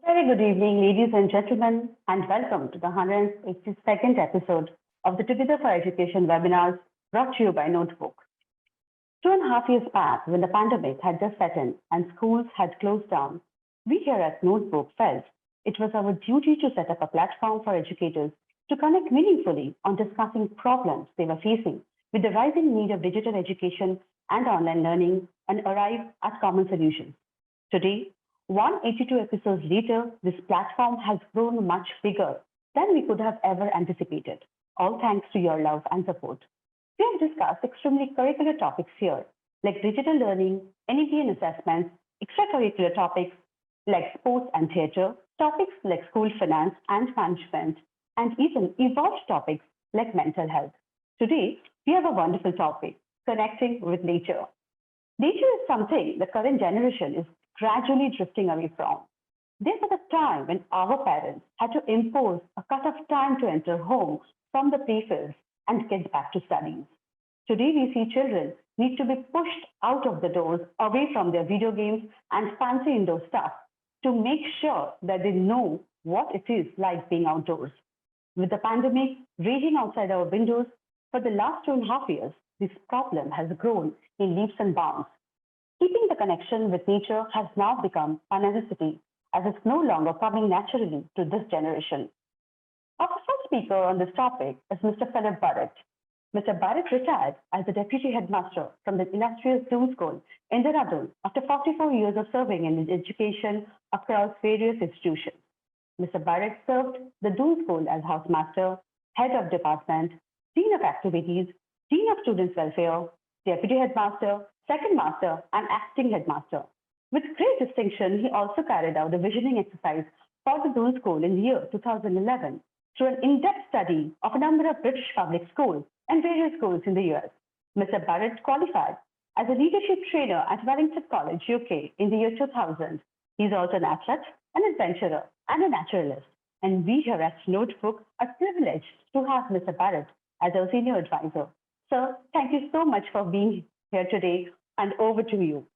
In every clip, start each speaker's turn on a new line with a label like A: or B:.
A: Very good evening, ladies and gentlemen, and welcome to the 182nd episode of the Together for Education webinars brought to you by Notebook. 2.5 years back, when the pandemic had just set in and schools had closed down, we here at Notebook felt it was our duty to set up a platform for educators to connect meaningfully on discussing problems they were facing with the rising need of digital education and online learning and arrive at common solutions. Today, 182 episodes later, this platform has grown much bigger than we could have ever anticipated, all thanks to your love and support. We have discussed extremely curricular topics here, like digital learning, NEP and assessments, extracurricular topics like sports and theatre, topics like school finance and management, and even evolved topics like mental health. Today, we have a wonderful topic, connecting with nature. Nature is something the current generation is gradually drifting away from. There was a time when our parents had to impose a cut-off time to enter home from the playfields and get back to studies. Today, we see children need to be pushed out of the doors, away from their video games and fancy indoor stuff to make sure that they know what it is like being outdoors. With the pandemic raging outside our windows for the last 2.5 years, this problem has grown in leaps and bounds. Keeping the connection with nature has now become a necessity, as it's no longer coming naturally to this generation. Our first speaker on this topic is Mr. Philip Burrett. Mr. Burrett retired as the Deputy Headmaster from the illustrious Doon School in Dehradun after 44 years of serving in education across various institutions. Mr. Burrett served the Doon School as Housemaster, Head of Department, Dean of Activities, Dean of Students' Welfare, Deputy Headmaster, Second Master, and Acting Headmaster. With great distinction, he also carried out the visioning exercise for the Doon School in the year 2011 through an in-depth study of a number of British public schools and various schools in the US. Mr. Burrett qualified as a leadership trainer at Wellington College, UK in the year 2000. He's also an athlete, an adventurer, and a naturalist. And we here at Notebook are privileged to have Mr. Burrett as our senior advisor. Sir, thank you so much for being here today, and over to you.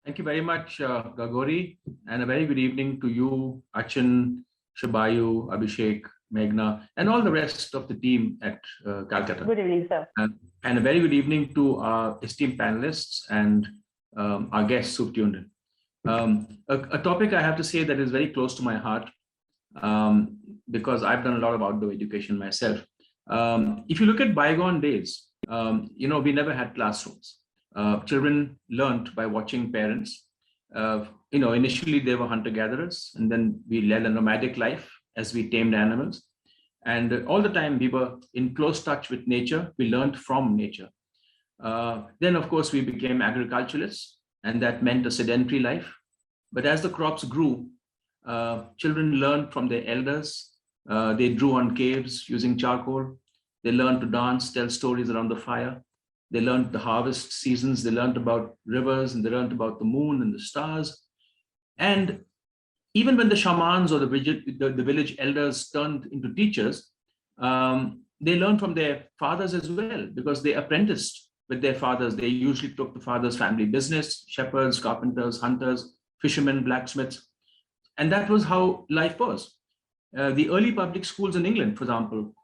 B: Thank you very much, Gagori, and a very good evening to you, Achin, Shabayu, Abhishek, Meghna, and all the rest of the team at Calcutta.
A: Good evening, sir.
B: And a very good evening to our esteemed panelists and our guests who've tuned in. A topic I have to say that is very close to my heart because I've done a lot of outdoor education myself. If you look at bygone days, we never had classrooms. Children learned by watching parents. Initially they were hunter-gatherers, and then we led a nomadic life as we tamed animals. And all the time we were in close touch with nature. We learned from nature. Then, of course, we became agriculturalists, and that meant a sedentary life. But as the crops grew, children learned from their elders. They drew on caves using charcoal. They learned to dance, tell stories around the fire. They learned the harvest seasons. They learned about rivers, and they learned about the moon and the stars. And even when the shamans or the village elders turned into teachers, they learned from their fathers as well, because they apprenticed with their fathers. They usually took the father's family business: shepherds, carpenters, hunters, fishermen, blacksmiths. And that was how life was. The early public schools in England, for example,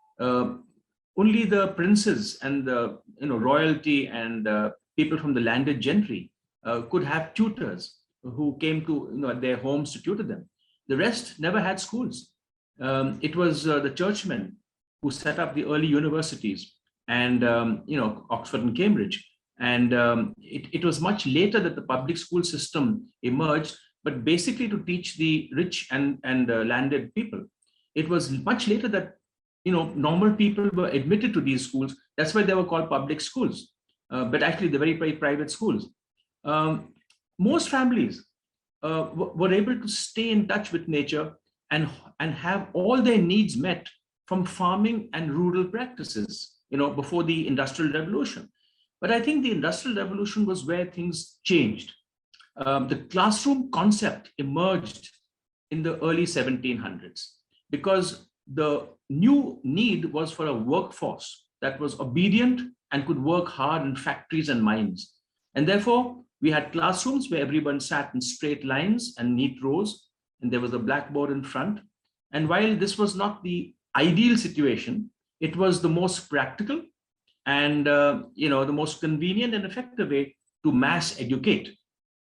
B: only the princes and the royalty and people from the landed gentry could have tutors who came to their homes to tutor them. The rest never had schools. It was the churchmen who set up the early universities, and Oxford and Cambridge. And it was much later that the public school system emerged, but basically to teach the rich and landed people. It was much later that normal people were admitted to these schools. That's why they were called public schools, but actually they're very, very private schools. Most families were able to stay in touch with nature and have all their needs met from farming and rural practices, before the Industrial Revolution. But I think the Industrial Revolution was where things changed. The classroom concept emerged in the early 1700s because the new need was for a workforce that was obedient and could work hard in factories and mines. And therefore, we had classrooms where everyone sat in straight lines and neat rows, and there was a blackboard in front. And while this was not the ideal situation, it was the most practical and the most convenient and effective way to mass educate.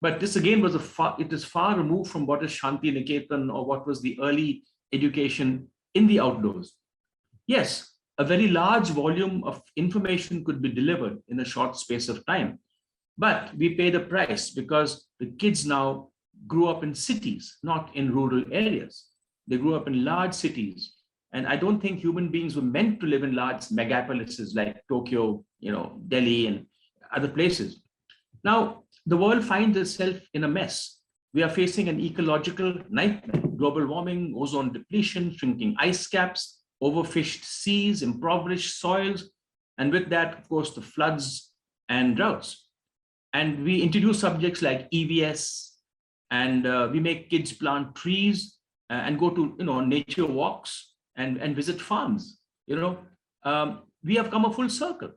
B: But this again was it is far removed from what is Shanti Niketan or what was the early education in the outdoors. Yes, a very large volume of information could be delivered in a short space of time, but we pay the price because the kids now grew up in cities, not in rural areas. They grew up in large cities. And I don't think human beings were meant to live in large megapolises like Tokyo, Delhi and other places. Now, the world finds itself in a mess. We are facing an ecological nightmare: global warming, ozone depletion, shrinking ice caps, overfished seas, impoverished soils, and with that, of course, the floods and droughts. And we introduce subjects like EVS, and we make kids plant trees and go to nature walks and visit farms. We have come a full circle.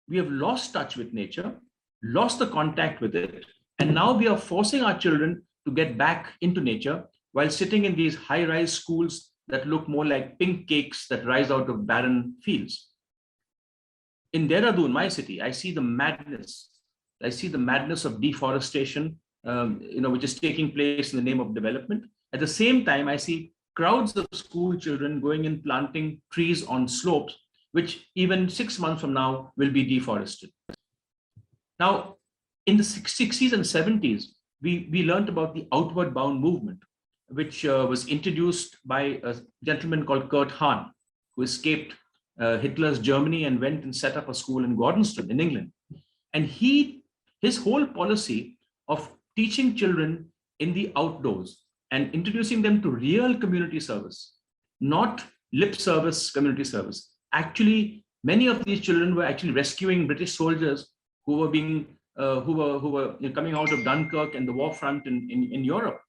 B: We have lost touch with nature, lost the contact with it, and now we are forcing our children to get back into nature while sitting in these high-rise schools that look more like pink cakes that rise out of barren fields. In Dehradun, my city, I see the madness. I see the madness of deforestation, which is taking place in the name of development. At the same time, I see crowds of school children going and planting trees on slopes, which even 6 months from now will be deforested. Now, in the 60s and 70s, we learned about the outward bound movement, which was introduced by a gentleman called Kurt Hahn, who escaped Hitler's Germany and went and set up a school in Gordonston in England. And his whole policy of teaching children in the outdoors and introducing them to real community service, not lip service community service. Actually, many of these children were actually rescuing British soldiers who were coming out of Dunkirk and the war front in Europe.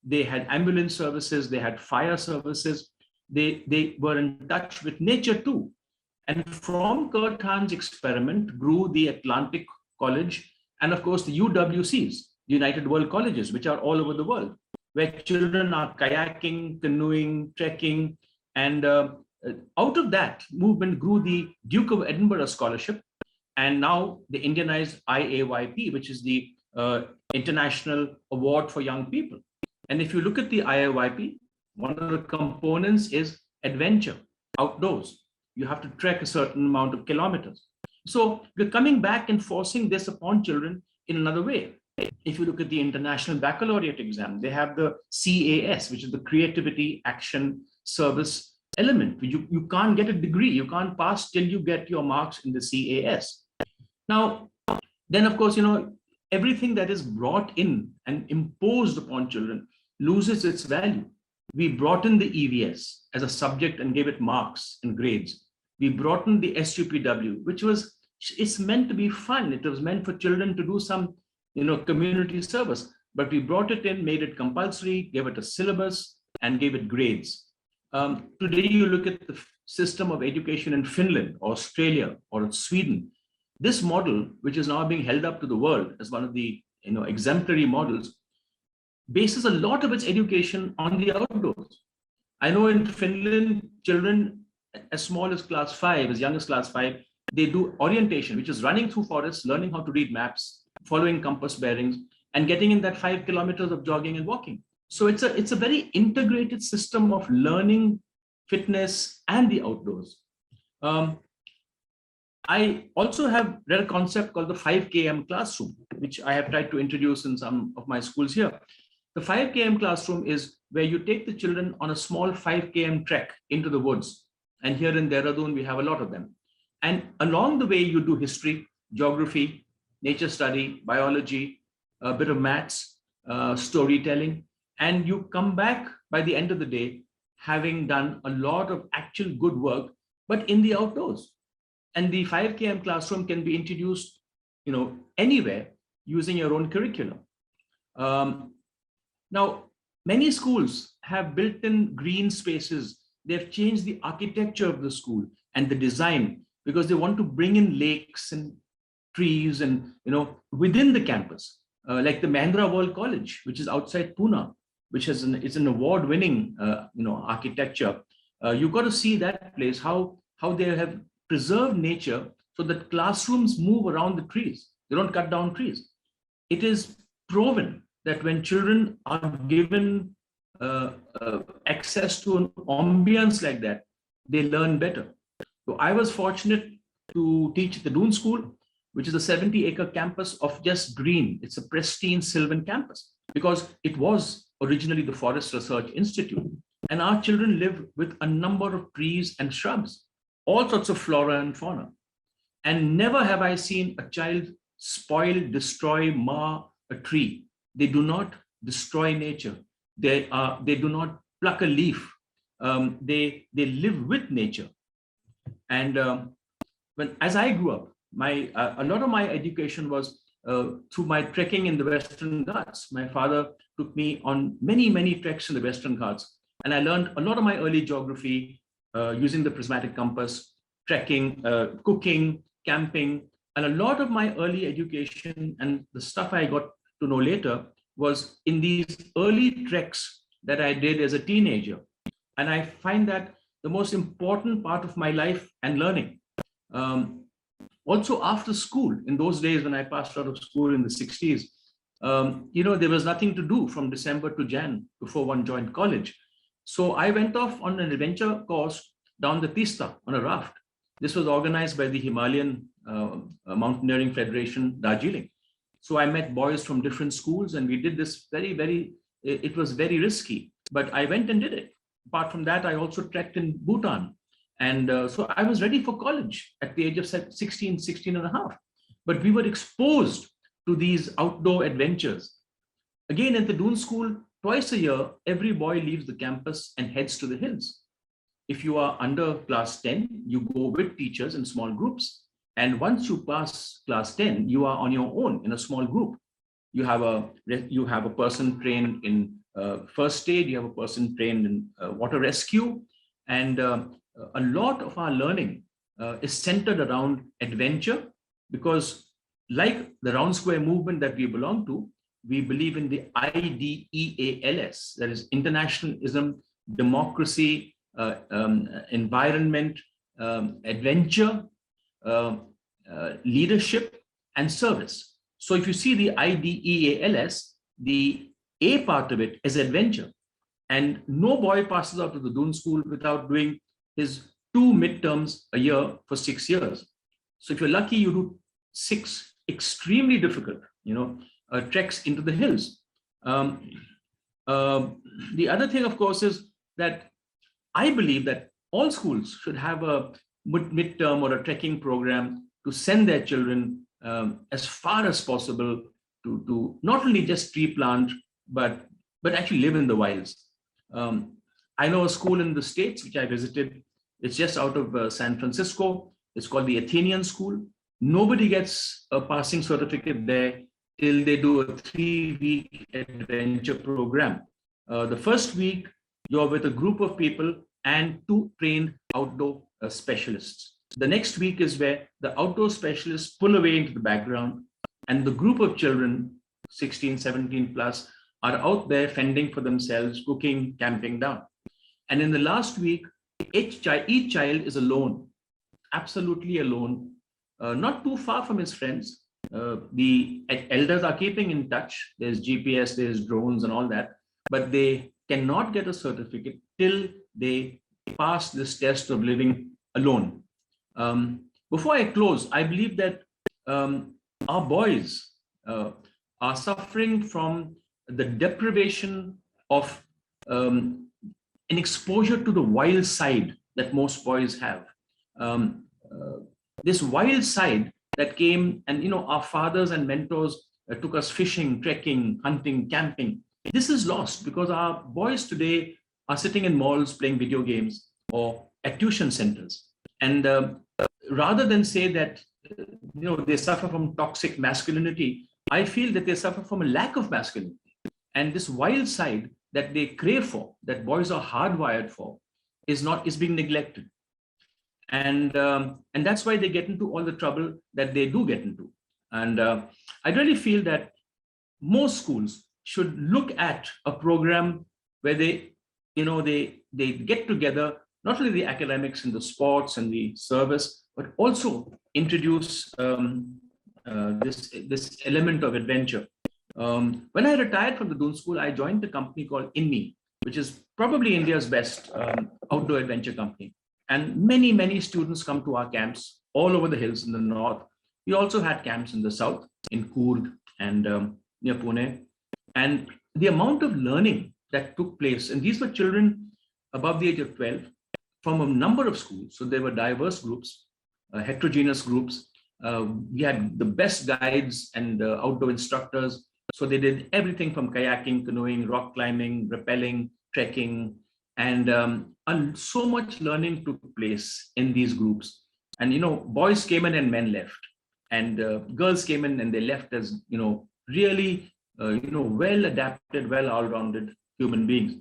B: They had ambulance services, they had fire services, they were in touch with nature too. And from Kurt Hahn's experiment grew the Atlantic College and of course the UWCs, the United World Colleges, which are all over the world, where children are kayaking, canoeing, trekking. And out of that movement grew the Duke of Edinburgh Scholarship, and now the Indianized IAYP, which is the International Award for Young People. And if you look at the IAYP, one of the components is adventure, outdoors. You have to trek a certain amount of kilometers. So we're coming back and forcing this upon children in another way. If you look at the International Baccalaureate exam, they have the CAS, which is the Creativity Action Service element. You can't get a degree, you can't pass till you get your marks in the CAS. Now, then of course, everything that is brought in and imposed upon children loses its value. We brought in the EVS as a subject and gave it marks and grades. We brought in the SUPW, it's meant to be fun. It was meant for children to do some, community service, but we brought it in, made it compulsory, gave it a syllabus and gave it grades. Today, you look at the system of education in Finland, or Australia, or Sweden. This model, which is now being held up to the world as one of the exemplary models, bases a lot of its education on the outdoors. I know in Finland, children as small as class 5, as young as class 5, they do orientation, which is running through forests, learning how to read maps, following compass bearings, and getting in that 5 kilometers of jogging and walking. So it's a very integrated system of learning, fitness, and the outdoors. I also have read a concept called the 5 km classroom, which I have tried to introduce in some of my schools here. The 5 km classroom is where you take the children on a small 5 km trek into the woods. And here in Dehradun, we have a lot of them. And along the way, you do history, geography, nature study, biology, a bit of maths, storytelling, and you come back by the end of the day having done a lot of actual good work, but in the outdoors. And the 5 km classroom can be introduced, anywhere using your own curriculum. Now, many schools have built-in green spaces. They've changed the architecture of the school and the design because they want to bring in lakes and trees and, within the campus, like the Mahindra World College, which is outside Pune. which is an award-winning, architecture. You've got to see that place, how they have preserved nature so that classrooms move around the trees. They don't cut down trees. It is proven that when children are given access to an ambience like that, they learn better. So I was fortunate to teach at the Doon School, which is a 70-acre campus of just green. It's a pristine Sylvan campus because it was originally the Forest Research Institute. And our children live with a number of trees and shrubs, all sorts of flora and fauna. And never have I seen a child spoil, destroy, mar a tree. They do not destroy nature. They do not pluck a leaf. They live with nature. And as I grew up, a lot of my education was through my trekking in the Western Ghats. My father took me on many, many treks in the Western Ghats. And I learned a lot of my early geography using the prismatic compass, trekking, cooking, camping. And a lot of my early education and the stuff I got to know later was in these early treks that I did as a teenager. And I find that the most important part of my life and learning. Also after school, in those days when I passed out of school in the 60s, there was nothing to do from December to Jan before one joined college. So I went off on an adventure course down the Tista on a raft. This was organized by the Himalayan Mountaineering Federation, Darjeeling. So I met boys from different schools and we did this it was very risky, but I went and did it. Apart from that, I also trekked in Bhutan. And so I was ready for college at the age of 16 and a half. But we were exposed to these outdoor adventures. Again, at the Doon School, twice a year, every boy leaves the campus and heads to the hills. If you are under class 10, you go with teachers in small groups. And once you pass class 10, you are on your own in a small group. You have a person trained in first aid, you have a person trained in water rescue. And a lot of our learning is centered around adventure because like the round square movement that we belong to, we believe in the IDEALS, that is internationalism, democracy, environment, adventure, leadership, and service. So if you see the IDEALS, the A part of it is adventure. And no boy passes out of the Doon School without doing his 2 midterms a year for 6 years. So if you're lucky, you do 6 extremely difficult, treks into the hills. The other thing, of course, is that I believe that all schools should have a midterm or a trekking program to send their children as far as possible to not only just tree plant, but actually live in the wilds. I know a school in the States, which I visited. It's just out of San Francisco. It's called the Athenian School. Nobody gets a passing certificate there till they do a 3-week adventure program. The first week, you're with a group of people and 2 trained outdoor specialists. The next week is where the outdoor specialists pull away into the background and the group of children, 16, 17 plus, are out there fending for themselves, cooking, camping down. And in the last week, each child is alone, absolutely alone, not too far from his friends. The elders are keeping in touch. There's GPS, there's drones and all that, but they cannot get a certificate till they pass this test of living alone. Before I close, I believe that our boys are suffering from the deprivation of an exposure to the wild side that most boys have. This wild side that came, and our fathers and mentors took us fishing, trekking, hunting, camping. This is lost because our boys today are sitting in malls playing video games or at tuition centers. And rather than say that they suffer from toxic masculinity, I feel that they suffer from a lack of masculinity. And this wild side that they crave for, that boys are hardwired for, is being neglected. And that's why they get into all the trouble that they do get into. And I really feel that most schools should look at a program where they get together, not only the academics and the sports and the service, but also introduce this element of adventure. When I retired from the Doon School, I joined a company called Int'l, which is probably India's best outdoor adventure company. And many students come to our camps all over the hills in the north. We also had camps in the south, in Coorg and near Pune. And the amount of learning that took place, and these were children above the age of 12 from a number of schools. So there were diverse groups, heterogeneous groups. We had the best guides and outdoor instructors. So they did everything from kayaking, canoeing, rock climbing, rappelling, trekking, and so much learning took place in these groups. And boys came in and men left, and girls came in and they left as really well adapted, well all-rounded human beings.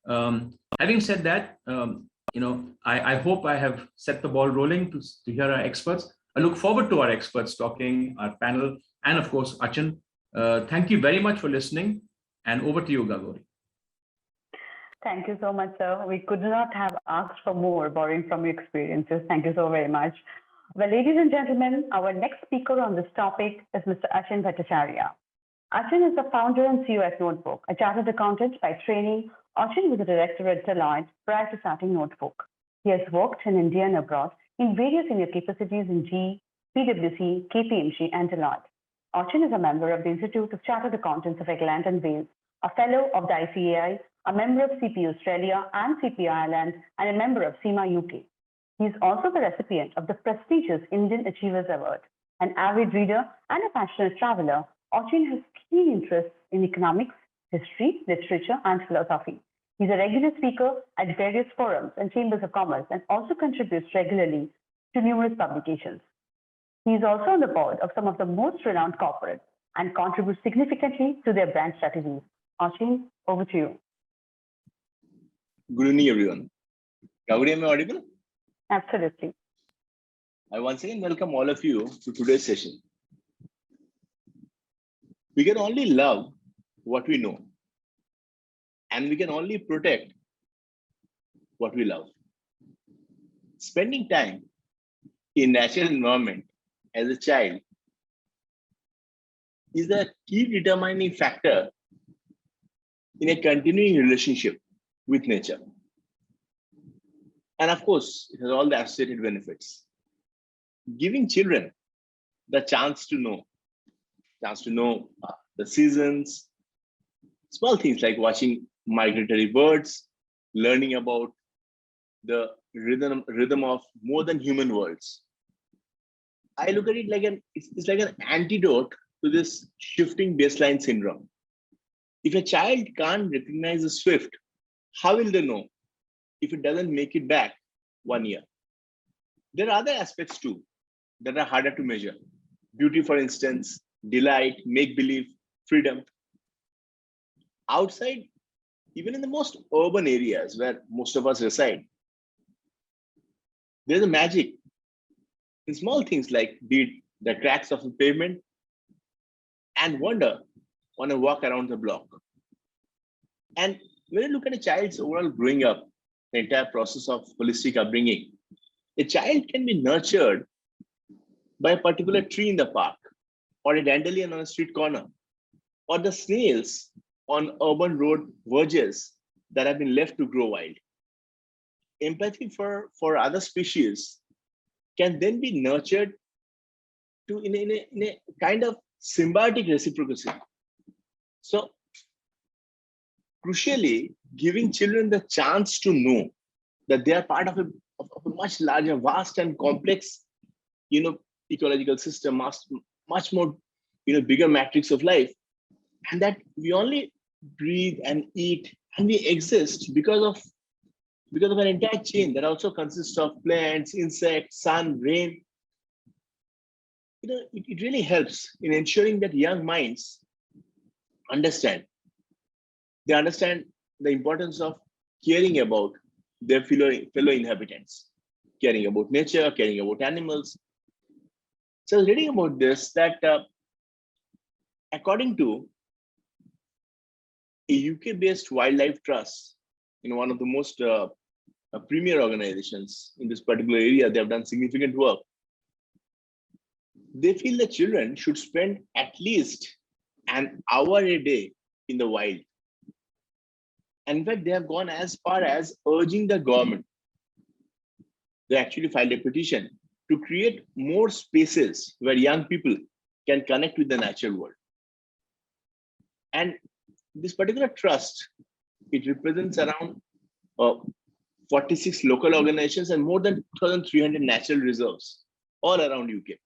B: Having said that, I hope I have set the ball rolling to hear our experts. I look forward to our experts talking, our panel, and of course, Achin. Thank you very much for listening, and over to you, Gagori.
A: Thank you so much, sir. We could not have asked for more, borrowing from your experiences. Thank you so very much. Well, ladies and gentlemen, our next speaker on this topic is Mr. Achin Bhattacharyya. Achin is the founder and CEO at Notebook, a chartered accountant by training. Achin was a director at Deloitte prior to starting Notebook. He has worked in India and abroad in various senior capacities in GE, PwC, KPMG, and Deloitte. Achin is a member of the Institute of Chartered Accountants of England and Wales, a fellow of the ICAI, a member of CP Australia and CP Ireland, and a member of CIMA UK. He is also the recipient of the prestigious Indian Achievers Award. An avid reader and a passionate traveler, Achin has keen interests in economics, history, literature, and philosophy. He's a regular speaker at various forums and chambers of commerce and also contributes regularly to numerous publications. He is also on the board of some of the most renowned corporates and contributes significantly to their brand strategies. Achin, over to you.
C: Good evening, everyone. Gagori, am I audible?
A: Absolutely.
C: I once again welcome all of you to today's session. We can only love what we know, and we can only protect what we love. Spending time in natural environment as a child is a key determining factor in a continuing relationship with nature. And of course, it has all the associated benefits. Giving children the chance to know the seasons, small things like watching migratory birds, learning about the rhythm of more than human worlds. I look at it like it's like an antidote to this shifting baseline syndrome. If a child can't recognize a swift, how will they know if it doesn't make it back 1 year? There are other aspects too that are harder to measure. Beauty, for instance, delight, make-believe, freedom. Outside, even in the most urban areas where most of us reside, there's a magic in small things like the cracks of the pavement and wonder on a walk around the block. And when you look at a child's overall growing up, the entire process of holistic upbringing, a child can be nurtured by a particular tree in the park, or a dandelion on a street corner, or the snails on urban road verges that have been left to grow wild. Empathy for other species can then be nurtured in a kind of symbiotic reciprocity. So, crucially, giving children the chance to know that they are part of a much larger, vast and complex, ecological system, much more, bigger matrix of life, and that we only breathe and eat and we exist because of an entire chain that also consists of plants, insects, sun, rain. It really helps in ensuring that young minds understand. They understand the importance of caring about their fellow inhabitants, caring about nature, caring about animals. So I was reading about this, that according to a UK-based wildlife trust, one of the most premier organizations in this particular area, they have done significant work. They feel that children should spend at least an hour a day in the wild. And in fact, they have gone as far as urging the government. They actually filed a petition to create more spaces where young people can connect with the natural world. And this particular trust, it represents around 46 local organizations and more than 2,300 natural reserves all around UK.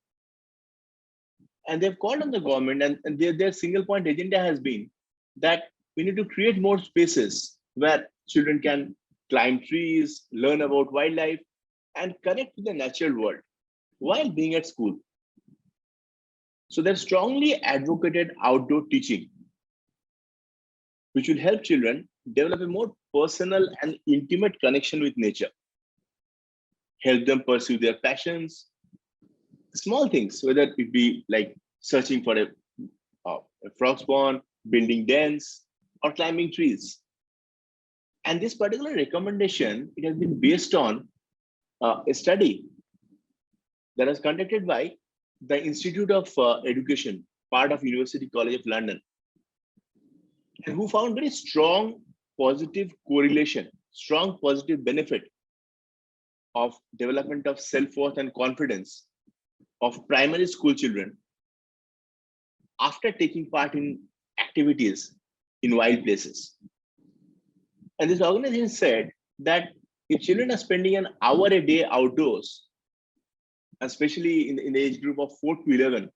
C: And they've called on the government, and their single point agenda has been that we need to create more spaces where children can climb trees, learn about wildlife, and connect with the natural world while being at school. So they've strongly advocated outdoor teaching, which will help children develop a more personal and intimate connection with nature, help them pursue their passions, small things, whether it be like searching for a frog spawn, building dens, or climbing trees. And this particular recommendation, it has been based on a study that was conducted by the Institute of Education, part of University College of London, and who found very strong positive correlation, strong positive benefit of development of self-worth and confidence of primary school children after taking part in activities in wild places. And this organization said that if children are spending an hour a day outdoors, especially in the age group of 4 to 11,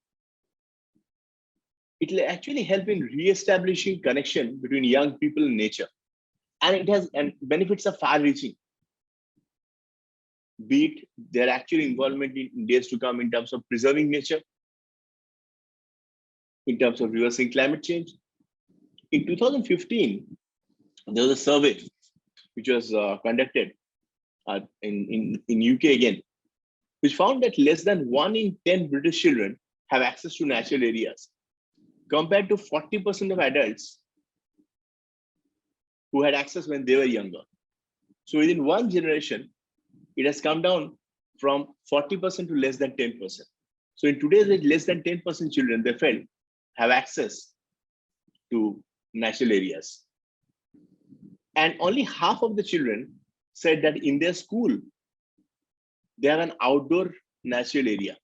C: it will actually help in re-establishing connection between young people and nature. And benefits are far-reaching, be it their actual involvement in days to come in terms of preserving nature, in terms of reversing climate change. In 2015, there was a survey which was conducted in UK again, which found that less than 1 in 10 British children have access to natural areas, compared to 40% of adults who had access when they were younger. So within one generation, it has come down from 40% to less than 10%. So in today's age, less than 10% children, they felt, have access to natural areas. And only half of the children said that in their school, they have an outdoor natural area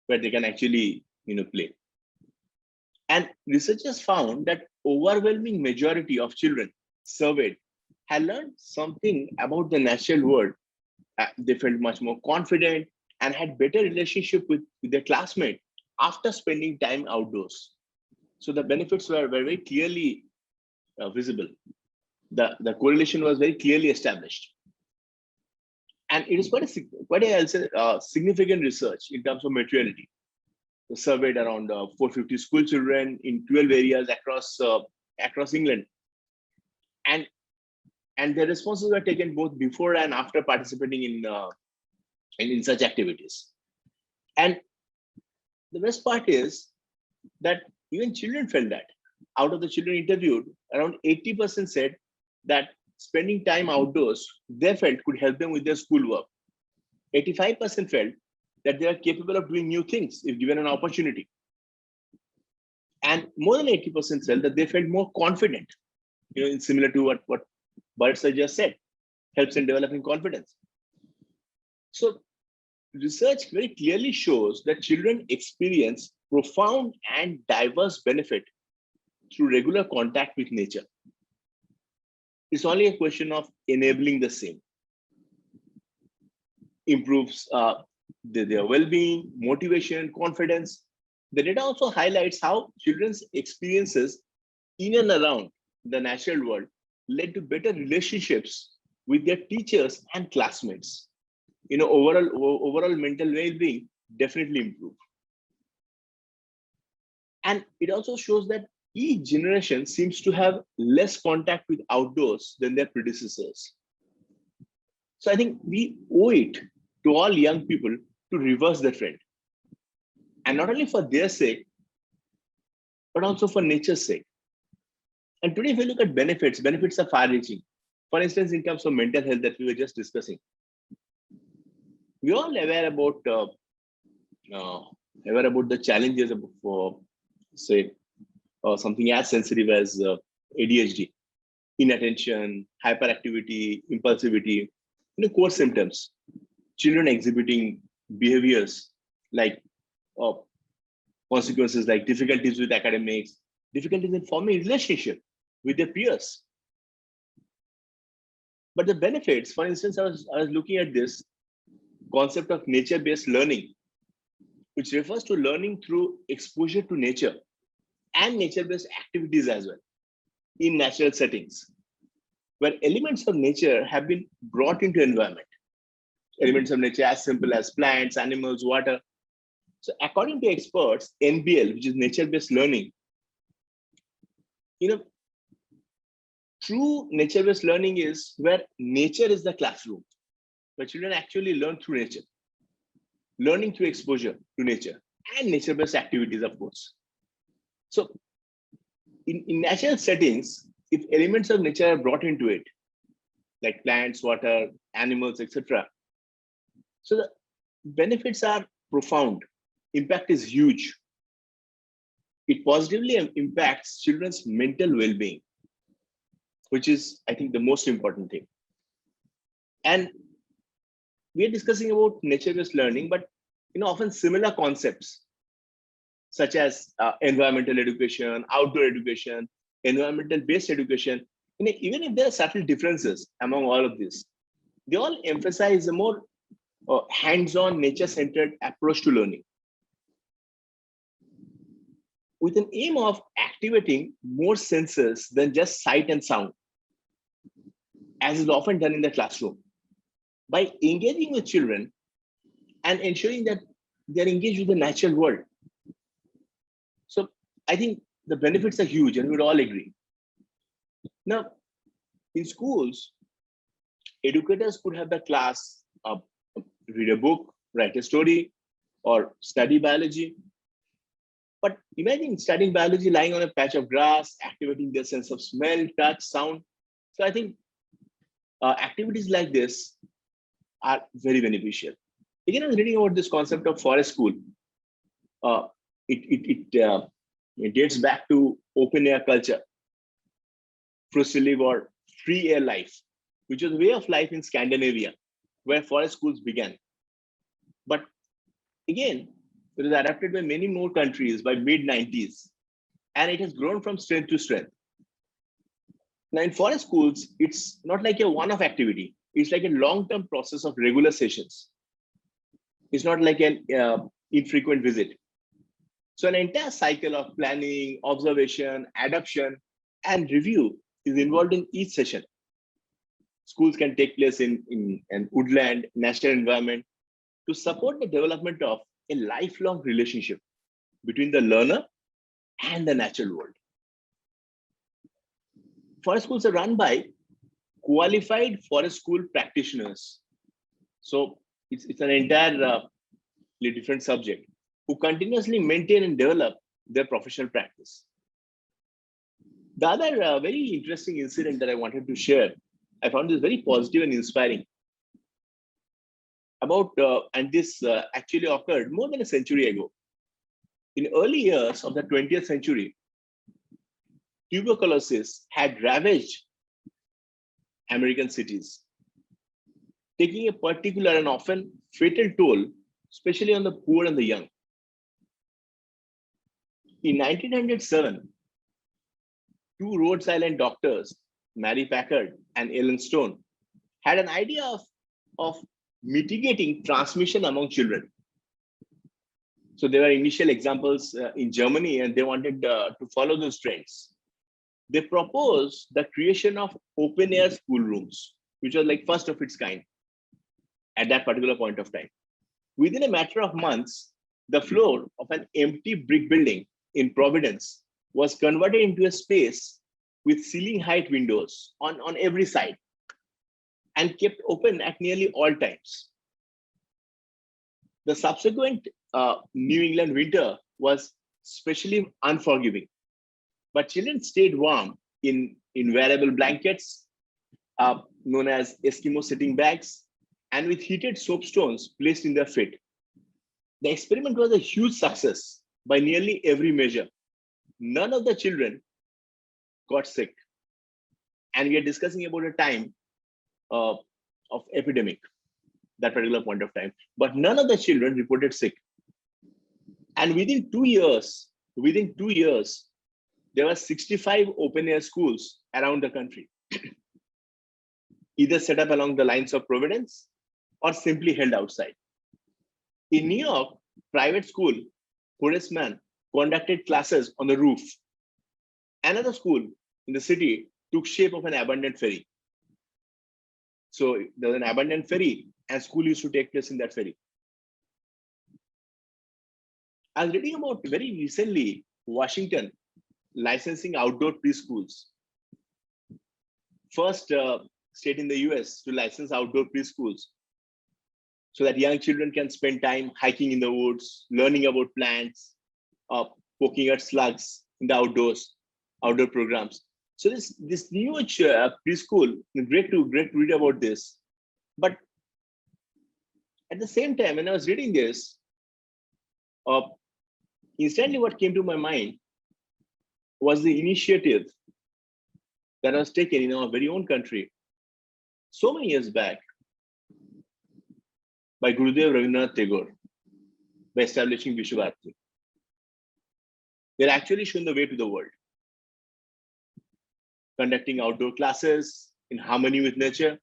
C: where they can actually play. And researchers found that overwhelming majority of children surveyed had learned something about the natural world. They felt much more confident and had better relationship with their classmates after spending time outdoors. So the benefits were very clearly visible. The correlation was very clearly established. And it is quite a significant research in terms of materiality. They surveyed around 450 school children in 12 areas across England. And their responses were taken both before and after participating in such activities. And the best part is that even children felt that. Out of the children interviewed, around 80% said that spending time outdoors, they felt could help them with their schoolwork. 85% felt that they are capable of doing new things if given an opportunity. And more than 80% felt that they felt more confident, similar to what Burrett just said, helps in developing confidence. So research very clearly shows that children experience profound and diverse benefit through regular contact with nature. It's only a question of enabling the same. Improves their well-being, motivation, confidence. The data also highlights how children's experiences in and around the natural world led to better relationships with their teachers and classmates. Overall mental well-being definitely improved. And it also shows that each generation seems to have less contact with outdoors than their predecessors. So I think we owe it to all young people to reverse the trend. And not only for their sake, but also for nature's sake. And today, if we look at benefits, benefits are far-reaching. For instance, in terms of mental health that we were just discussing, we all aware about the challenges of, say, something as sensitive as ADHD, inattention, hyperactivity, impulsivity, core symptoms. Children exhibiting behaviors like consequences like difficulties with academics, difficulties in forming relationship with their peers. But the benefits, for instance, I was looking at this concept of nature-based learning, which refers to learning through exposure to nature and nature-based activities as well in natural settings, where elements of nature have been brought into environment. Elements of nature as simple as plants, animals, water. So according to experts, NBL, which is nature-based learning, true nature-based learning is where nature is the classroom, where children actually learn through nature, learning through exposure to nature and nature-based activities, of course. So in natural settings, if elements of nature are brought into it, like plants, water, animals, etc., so the benefits are profound. Impact is huge. It positively impacts children's mental well-being, which is, I think, the most important thing. And we are discussing about nature-based learning, but often similar concepts such as environmental education, outdoor education, environmental-based education, even if there are subtle differences among all of this, they all emphasize a more hands-on, nature-centered approach to learning, with an aim of activating more senses than just sight and sound, as is often done in the classroom. By engaging with children and ensuring that they're engaged with the natural world. So I think the benefits are huge, and we'd all agree. Now, in schools, educators could have the class read a book, write a story, or study biology. But imagine studying biology lying on a patch of grass, activating their sense of smell, touch, sound. So I think activities like this are very beneficial. Again, I was reading about this concept of forest school. It dates back to open air culture, frusilive or free air life, which was a way of life in Scandinavia, where forest schools began. But again, it was adapted by many more countries by mid-90s, and it has grown from strength to strength. Now, in forest schools, it's not like a one-off activity. It's like a long-term process of regular sessions. It's not like an infrequent visit. So an entire cycle of planning, observation, adoption, and review is involved in each session. Schools can take place in an woodland, natural environment to support the development of a lifelong relationship between the learner and the natural world. Forest schools are run by qualified forest school practitioners. So it's an entirely different subject, who continuously maintain and develop their professional practice. The other very interesting incident that I wanted to share, I found this very positive and inspiring. And this actually occurred more than a century ago. In early years of the 20th century, tuberculosis had ravaged American cities, taking a particular and often fatal toll, especially on the poor and the young. In 1907, two Rhode Island doctors, Mary Packard and Ellen Stone, had an idea of mitigating transmission among children. So there were initial examples in Germany, and they wanted to follow those trends. They proposed the creation of open air schoolrooms, which was like first of its kind at that particular point of time. Within a matter of months, the floor of an empty brick building in Providence was converted into a space with ceiling height windows on every side and kept open at nearly all times. The subsequent New England winter was especially unforgiving, but children stayed warm in wearable blankets, known as Eskimo sitting bags, and with heated soapstones placed in their feet. The experiment was a huge success by nearly every measure. None of the children got sick. And we are discussing about a time of epidemic, that particular point of time. But none of the children reported sick. And within 2 years, there were 65 open-air schools around the country, either set up along the lines of Providence or simply held outside. In New York, private school, Horace Mann conducted classes on the roof. Another school in the city took shape of an abandoned ferry. So there was an abandoned ferry and school used to take place in that ferry. I was reading about very recently, Washington licensing outdoor preschools. First state in the US to license outdoor preschools so that young children can spend time hiking in the woods, learning about plants, poking at slugs in the outdoor programs. So this new preschool, great to read about this. But at the same time, when I was reading this, instantly what came to my mind was the initiative that was taken in our very own country so many years back by Gurudev Rabindranath Tagore by establishing Vishwabharati. They're actually shown the way to the world, conducting outdoor classes in harmony with nature,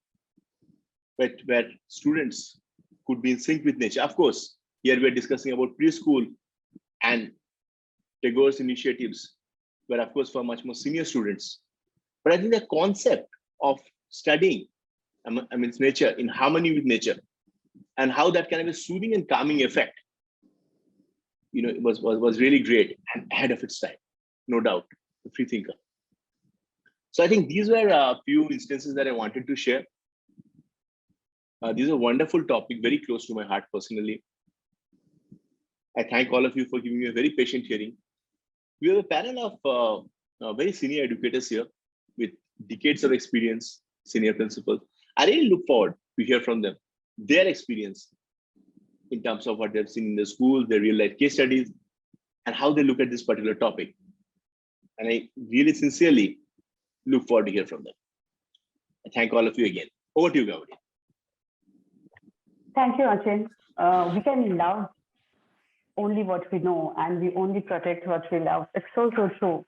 C: where students could be in sync with nature. Of course, here we're discussing about preschool, and Tagore's initiatives were, of course, for much more senior students. But I think the concept of studying nature in harmony with nature and how that can have a soothing and calming effect, it was really great and ahead of its time, no doubt, the free thinker. So I think these were a few instances that I wanted to share. These are a wonderful topic, very close to my heart personally. I thank all of you for giving me a very patient hearing. We have a panel of very senior educators here with decades of experience, senior principals. I really look forward to hear from them, their experience in terms of what they've seen in the school, their real life case studies, and how they look at this particular topic. And I really sincerely look forward to hear from them. I thank all of you again. Over to you, Gauri.
A: Thank you, Achin. We can love only what we know, and we only protect what we love. It's so true.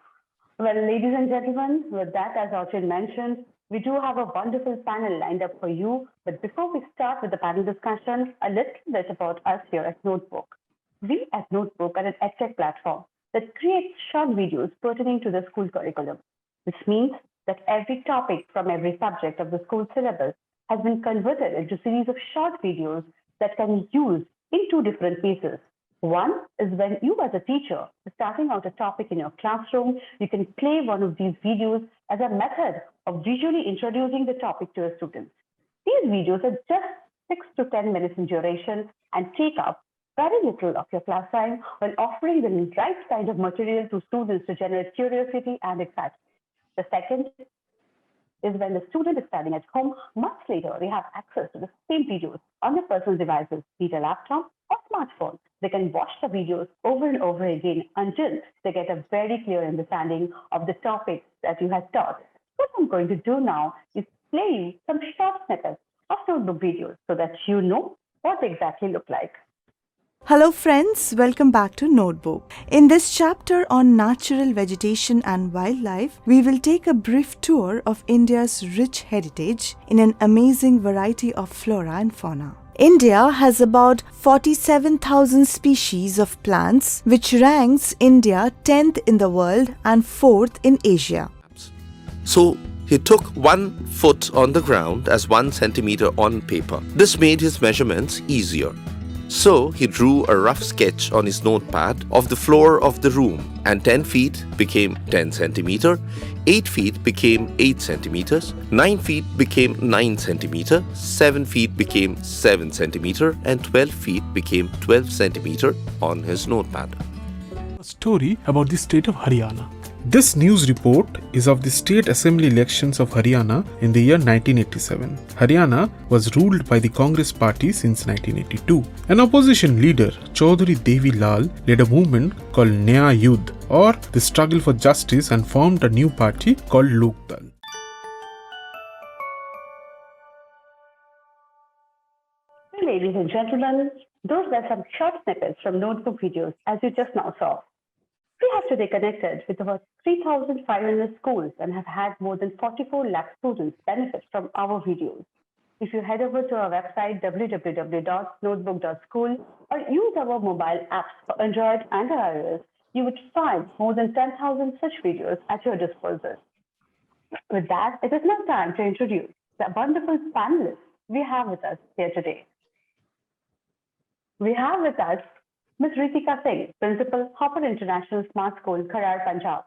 A: Well, ladies and gentlemen, with that, as Achin mentioned, we do have a wonderful panel lined up for you. But before we start with the panel discussion, a little bit about us here at Notebook. We at Notebook are an edtech platform that creates short videos pertaining to the school curriculum, which means that every topic from every subject of the school syllabus has been converted into a series of short videos that can be used in two different phases. One is when you as a teacher are starting out a topic in your classroom, you can play one of these videos as a method of visually introducing the topic to your students. These videos are just 6 to 10 minutes in duration and take up very little of your class time while offering the right kind of material to students to generate curiosity and excitement. The second is when the student is studying at home, months later, they have access to the same videos on their personal devices, be it a laptop or smartphone. They can watch the videos over and over again until they get a very clear understanding of the topics that you have taught. What I'm going to do now is play you some short snippets of notebook videos so that you know what they exactly look like.
D: Hello friends, welcome back to Notebook. In this chapter on natural vegetation and wildlife, we will take a brief tour of India's rich heritage in an amazing variety of flora and fauna. India has about 47,000 species of plants, which ranks India 10th in the world and 4th in Asia.
E: So he took 1 foot on the ground as 1 centimeter on paper. This made his measurements easier. So he drew a rough sketch on his notepad of the floor of the room, and 10 feet became 10 centimeter, 8 feet became 8 centimeters, 9 feet became 9 centimeter, 7 feet became 7 centimeter, and 12 feet became 12 centimeter on his notepad.
F: A story about the state of Haryana. This news report is of the State Assembly elections of Haryana in the year 1987. Haryana was ruled by the Congress party since 1982. An opposition leader, Chaudhary Devi Lal, led a movement called Nyaya Yudh, or the Struggle for Justice, and formed a new party called Lok Dal.
A: Ladies and gentlemen, those were some short snippets from notebook videos, as you just now saw. We have today connected with about 3,500 schools and have had more than 44 lakh students benefit from our videos. If you head over to our website www.notebook.school or use our mobile apps for Android and iOS, you would find more than 10,000 such videos at your disposal. With that, it is now time to introduce the wonderful panelists we have with us here today. We have with us Ms. Reetika Singh, Principal, Hopper International Smart School, Kharar, Punjab.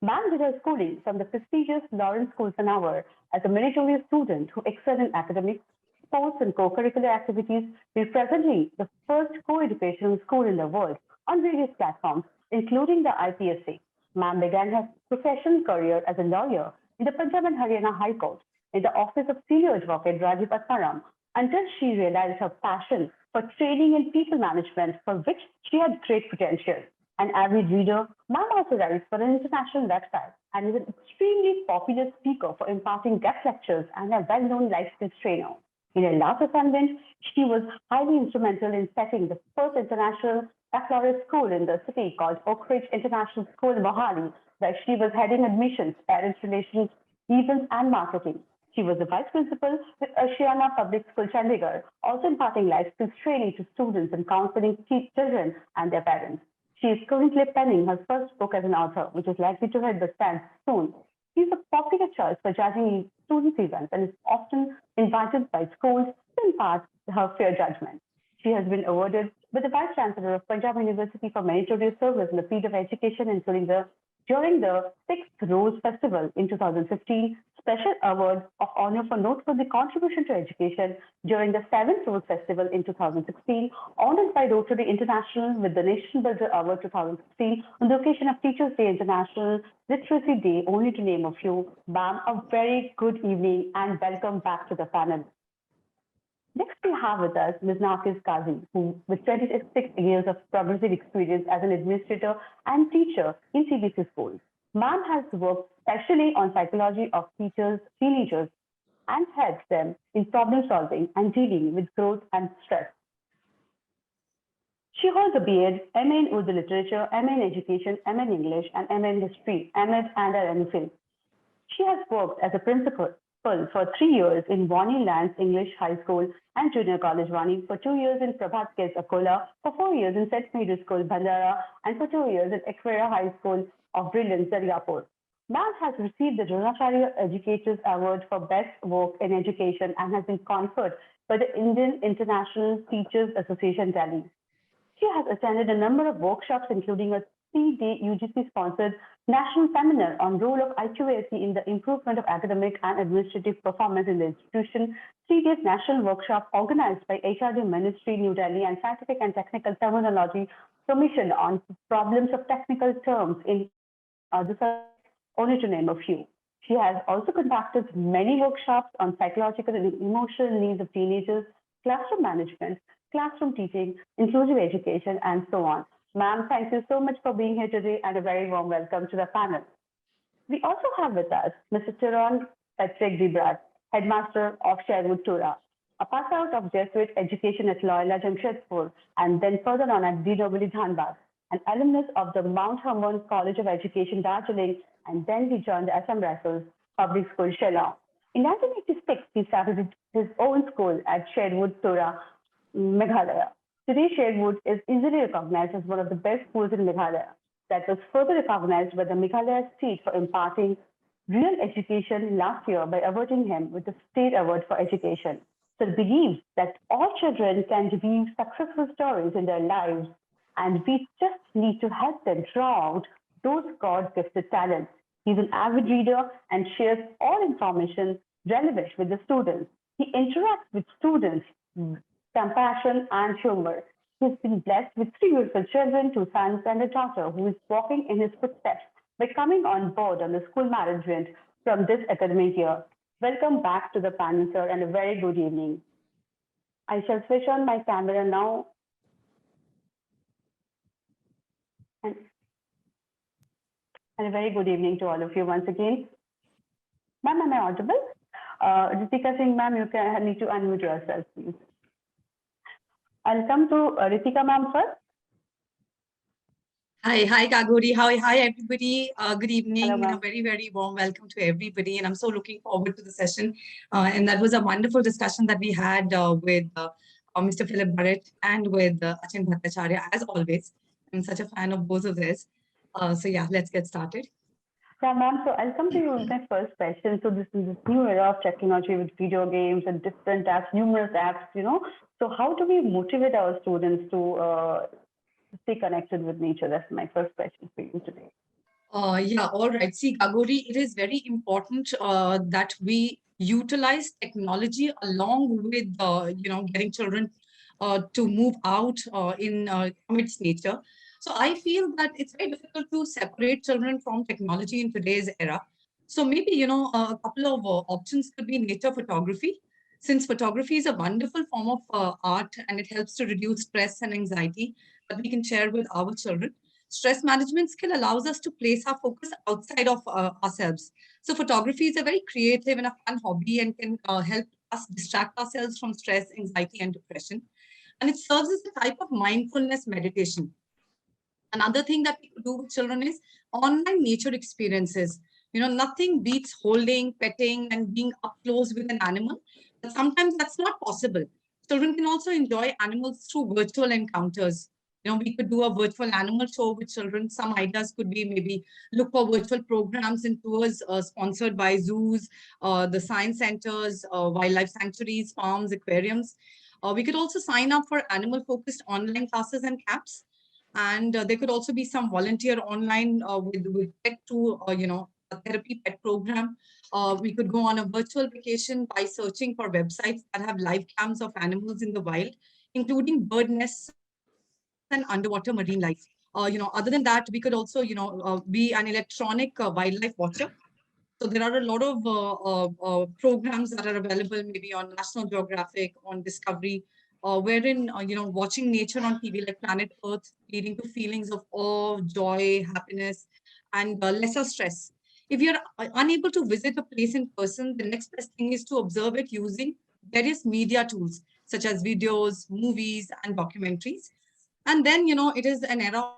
A: Ma'am did her schooling from the prestigious Lawrence School, Sanawar, as a meritorious student who excelled in academics, sports, and co-curricular activities. She is presently the first co-educational school in the world on various platforms, including the IPSC. Ma'am began her professional career as a lawyer in the Punjab and Haryana High Court in the office of Senior Advocate Rajiv Atmaram until she realized her passion for training in people management, for which she had great potential. An avid reader, Ma'am also writes for an international website and is an extremely popular speaker for imparting guest lectures and a well-known life skills trainer. In her last assignment, she was highly instrumental in setting the first international baccalaureate school in the city called Oak Ridge International School, Mohali, where she was heading admissions, parents relations, events, and marketing. She was the vice principal with Ashiana Public School, Chandigarh, also imparting life skills training to students and counseling children and their parents. She is currently penning her first book as an author, which is likely to hit the stands soon. She is a popular choice for judging students' events and is often invited by schools to impart her fair judgment. She has been awarded with the Vice Chancellor of Punjab University for meritorious service in the field of education, including during the 6th Rose Festival in 2015, Special Award of Honor for Noteworthy Contribution to Education during the 7th Rose Festival in 2016, honored by Rotary International with the Nation Builder Award 2016 on the occasion of Teachers' Day International Literacy Day, only to name a few. Ma'am, a very good evening and welcome back to the panel. Next, we have with us Ms. Nargis Qazi, who, with 26 years of progressive experience as an administrator and teacher in CBC schools. Ma'am has worked specially on psychology of teachers, teenagers, and helps them in problem solving and dealing with growth and stress. She holds a B.Ed, M.A. in Urdu Literature, M.A. in Education, M.A. in English, and M.A. in History, M.Ed and an MPhil. She has worked as a principal for 3 years in Vani Lance English High School and Junior College Vani, for 2 years in Prabhat Kids Akola, for 4 years in St. Mary's School Bhandara, and for 2 years in Equerra High School of Brilliance, Daryapur. Ma'am has received the Dronacharya Educators Award for Best Work in Education and has been conferred by the Indian International Teachers Association, Delhi. She has attended a number of workshops, including a 3-day UGC-sponsored national seminar on role of IQAC in the improvement of academic and administrative performance in the institution, 3 days national workshop organized by HRD Ministry, New Delhi, and Scientific and Technical Terminology Commission on problems of technical terms in the subject, only to name a few. She has also conducted many workshops on psychological and emotional needs of teenagers, classroom management, classroom teaching, inclusive education, and so on. Ma'am, thank you so much for being here today and a very warm welcome to the panel. We also have with us Mr. Tyrone Headmaster of Sherwood, Tura, a pass out of Jesuit education at Loyola Jamshedpur and then further on at DW Dhanbad, an alumnus of the Mount Hermon College of Education, Darjeeling, and then he joined the Assam Rifles Public School, Shillong. In 1986, he started his own school at Sherwood, Tura, Meghalaya. Today, Sherwood is easily recognized as one of the best schools in Meghalaya. That was further recognized by the Meghalaya state for imparting real education last year by awarding him with the State Award for Education. So it believes that all children can weave successful stories in their lives, and we just need to help them draw out those God-gifted talents. He's an avid reader and shares all information relevant with the students. He interacts with students, compassion, and humor. He's been blessed with 3 beautiful children, 2 sons and a daughter who is walking in his footsteps by coming on board on the school management from this academic year. Welcome back to the panel, sir, and a very good evening. I shall switch on my camera now. And a very good evening to all of you once again. Ma'am, am I audible? Reetika Singh, ma'am, you need to unmute yourself, please. I'll come to Reetika, ma'am, first.
G: Hi, Kagori. Hi, everybody. Good evening.
A: Hello,
G: a very, very warm welcome to everybody. And I'm so looking forward to the session. And that was a wonderful discussion that we had with Mr. Philip Burrett and with Achin Bhattacharyya, as always. I'm such a fan of both of this. So yeah, let's get started.
A: Yeah, ma'am. So I'll come to you with my first question. So this is this new era of technology with video games and different apps, numerous apps, So how do we motivate our students to stay connected with nature? That's my first question for you today.
G: Yeah, all right. See, Kagori, it is very important that we utilize technology along with, getting children to move out in amidst nature. So I feel that it's very difficult to separate children from technology in today's era. So maybe, a couple of options could be nature photography, since photography is a wonderful form of art and it helps to reduce stress and anxiety that we can share with our children. Stress management skill allows us to place our focus outside of ourselves. So photography is a very creative and a fun hobby and can help us distract ourselves from stress, anxiety, and depression. And it serves as a type of mindfulness meditation. Another thing that we could do with children is online nature experiences. Nothing beats holding, petting, and being up close with an animal. But sometimes that's not possible. Children can also enjoy animals through virtual encounters. We could do a virtual animal show with children. Some ideas could be maybe look for virtual programs and tours sponsored by zoos, the science centers, wildlife sanctuaries, farms, aquariums. We could also sign up for animal-focused online classes and camps. And there could also be some volunteer online with pet to, a therapy pet program. We could go on a virtual vacation by searching for websites that have live cams of animals in the wild, including bird nests and underwater marine life. Other than that, we could also, be an electronic wildlife watcher. So there are a lot of programs that are available maybe on National Geographic, on Discovery, wherein, watching nature on TV like Planet Earth, leading to feelings of awe, joy, happiness, and lesser stress. If you're unable to visit a place in person, the next best thing is to observe it using various media tools, such as videos, movies, and documentaries. And then, it is an era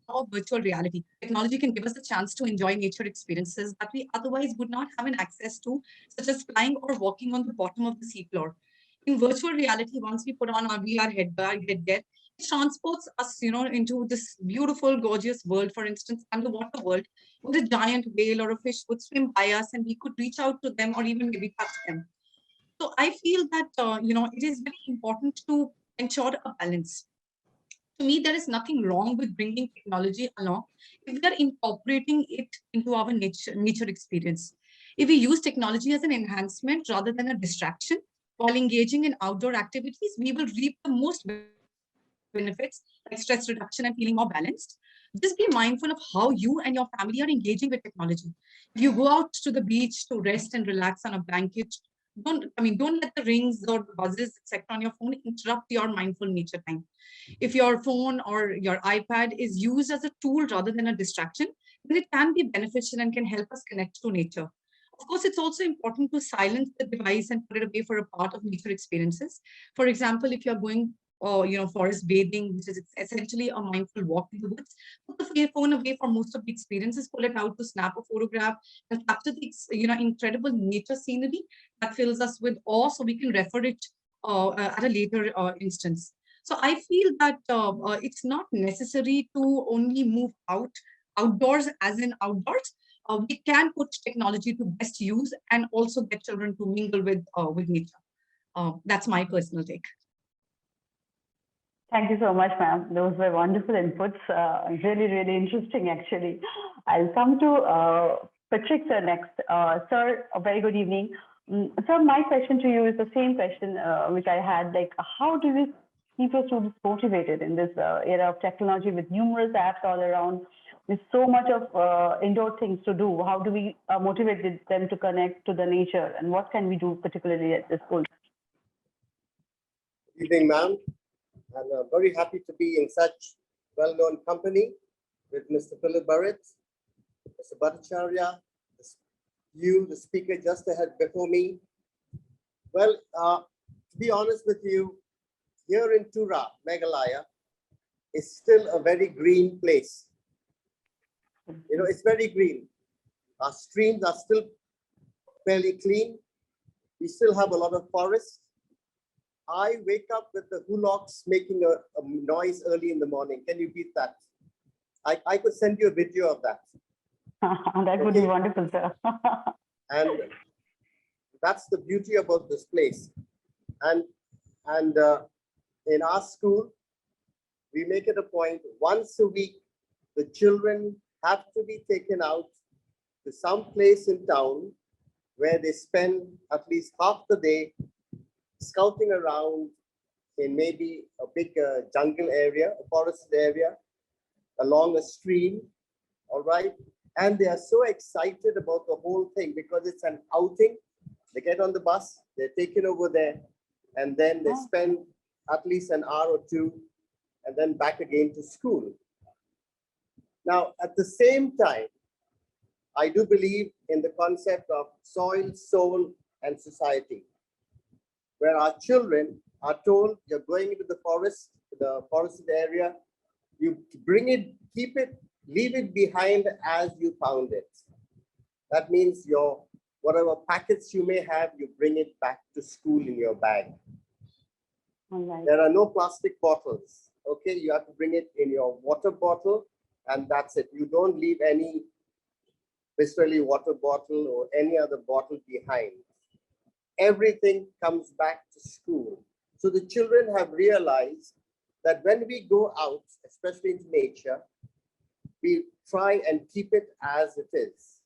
G: of virtual reality. Technology can give us a chance to enjoy nature experiences that we otherwise would not have an access to, such as flying or walking on the bottom of the seafloor. In virtual reality, once we put on our VR headgear, it transports us, into this beautiful, gorgeous world, for instance, underwater world, where a giant whale or a fish would swim by us and we could reach out to them or even maybe touch them. So I feel that, it is very important to ensure a balance. To me, there is nothing wrong with bringing technology along if we are incorporating it into our nature experience. If we use technology as an enhancement rather than a distraction, while engaging in outdoor activities, we will reap the most benefits like stress reduction and feeling more balanced. Just be mindful of how you and your family are engaging with technology. If you go out to the beach to rest and relax on a blanket, don't let the rings or buzzes, etc. on your phone interrupt your mindful nature time. If your phone or your iPad is used as a tool rather than a distraction, then it can be beneficial and can help us connect to nature. Of course, it's also important to silence the device and put it away for a part of nature experiences. For example, if you're going forest bathing, which is essentially a mindful walk in the woods, put the phone away for most of the experiences, pull it out to snap a photograph and capture the incredible nature scenery that fills us with awe, so we can refer it at a later instance. So I feel that it's not necessary to only move outdoors as in outdoors. We can put technology to best use and also get children to mingle with nature. That's my personal take.
A: Thank you so much, ma'am. Those were wonderful inputs. Really, really interesting, actually. I'll come to Patrick, sir, next. Sir, a very good evening. Sir, my question to you is the same question which I had. Like, how do you keep your students motivated in this era of technology with numerous apps all around? There's so much of indoor things to do. How do we motivate them to connect to the nature, and what can we do particularly at the school?
H: Good evening, ma'am. I'm very happy to be in such well-known company with Mr. Philip Burrett, Mr. Bhattacharyya, you, the speaker just ahead before me. Well, to be honest with you, here in Tura, Meghalaya, is still a very green place. You know, it's very green. Our streams are still fairly clean. We still have a lot of forests. I wake up with the huloks making a noise early in the morning. Can you beat that? I could send you a video of that.
A: That would be wonderful, sir.
H: And that's the beauty about this place. And in our school, we make it a point once a week, the children have to be taken out to some place in town where they spend at least half the day scouting around in maybe a big jungle area, a forested area, along a stream, all right? And they are so excited about the whole thing because it's an outing. They get on the bus, they're taken over there, and then they spend at least an hour or two, and then back again to school. Now, at the same time, I do believe in the concept of soil, soul, and society, where our children are told, you're going into the forest, the forested area, you bring it, keep it, leave it behind as you found it. That means your whatever packets you may have, you bring it back to school in your bag.
A: All right.
H: There are no plastic bottles. Okay, you have to bring it in your water bottle, and that's it. You don't leave any Bisreli water bottle or any other bottle behind. Everything comes back to school. So the children have realized that when we go out, especially into nature, we try and keep it as it is.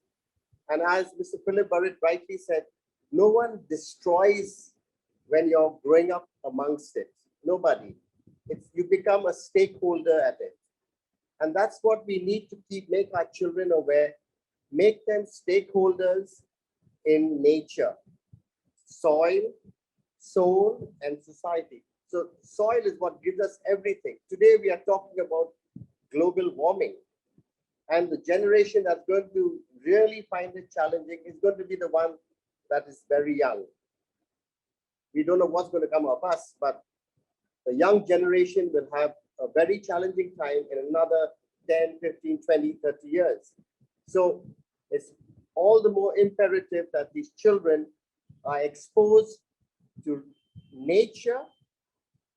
H: And as Mr. Philip Burrett rightly said, no one destroys when you're growing up amongst it. Nobody. You become a stakeholder at it. And that's what we need to make our children aware, make them stakeholders in nature, soil, soul, and society. So soil is what gives us everything. Today we are talking about global warming. And the generation that's going to really find it challenging is going to be the one that is very young. We don't know what's going to come of us, but the young generation will have a very challenging time in another 10, 15, 20, 30 years. So it's all the more imperative that these children are exposed to nature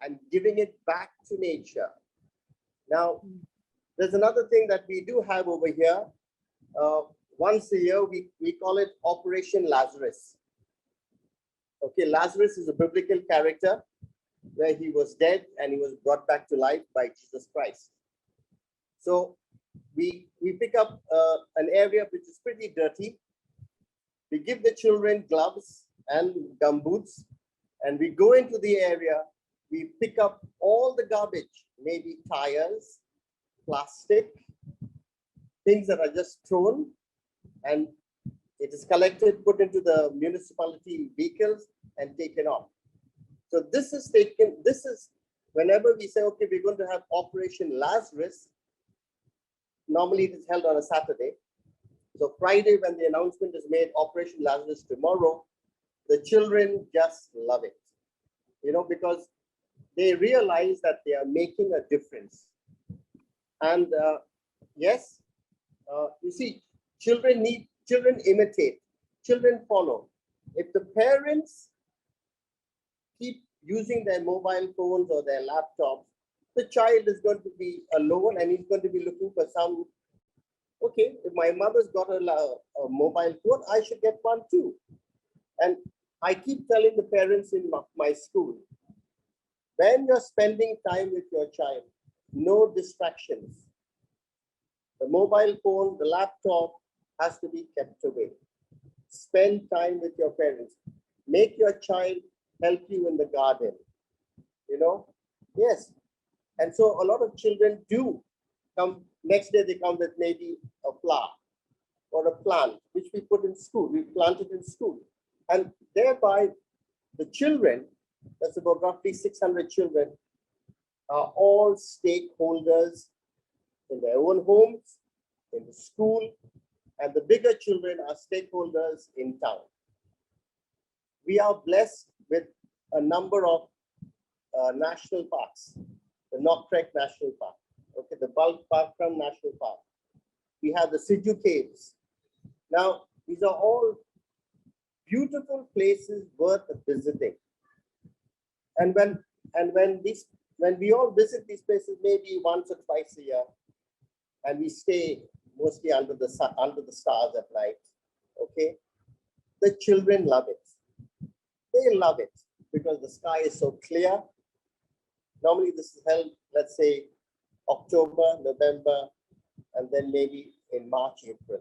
H: and giving it back to nature. Now, there's another thing that we do have over here. Once a year, we call it Operation Lazarus. Okay, Lazarus is a biblical character where he was dead and he was brought back to life by Jesus Christ. So we pick up an area which is pretty dirty. We give the children gloves and gumboots, and we go into the area. We pick up all the garbage, maybe tires, plastic, things that are just thrown, and it is collected, put into the municipality vehicles and taken off. So this is whenever we say, okay, we're going to have Operation Lazarus, normally it is held on a Saturday. So Friday, when the announcement is made, Operation Lazarus tomorrow, the children just love it, you know, because they realize that they are making a difference. And yes, you see, children imitate, children follow. If the parents keep using their mobile phones or their laptops, the child is going to be alone and he's going to be looking for some, okay, if my mother's got a mobile phone, I should get one too. And I keep telling the parents in my school, when you're spending time with your child, no distractions. The mobile phone, the laptop has to be kept away. Spend time with your parents. Make your child help you in the garden, you know? Yes. And so a lot of children do come Next day they come with maybe a flower or a plant, which we put in school. We plant it in school. And thereby the children, that's about roughly 600 children, are all stakeholders in their own homes, in the school, and the bigger children are stakeholders in town. We are blessed with a number of national parks, the North Trek National Park, okay, the Balkram National Park. We have the Sidhu Caves. Now, these are all beautiful places worth visiting. And when we all visit these places, maybe once or twice a year, and we stay mostly under the stars at night, okay, the children love it. They love it because the sky is so clear. Normally this is held, let's say, October, November, and then maybe in March, April,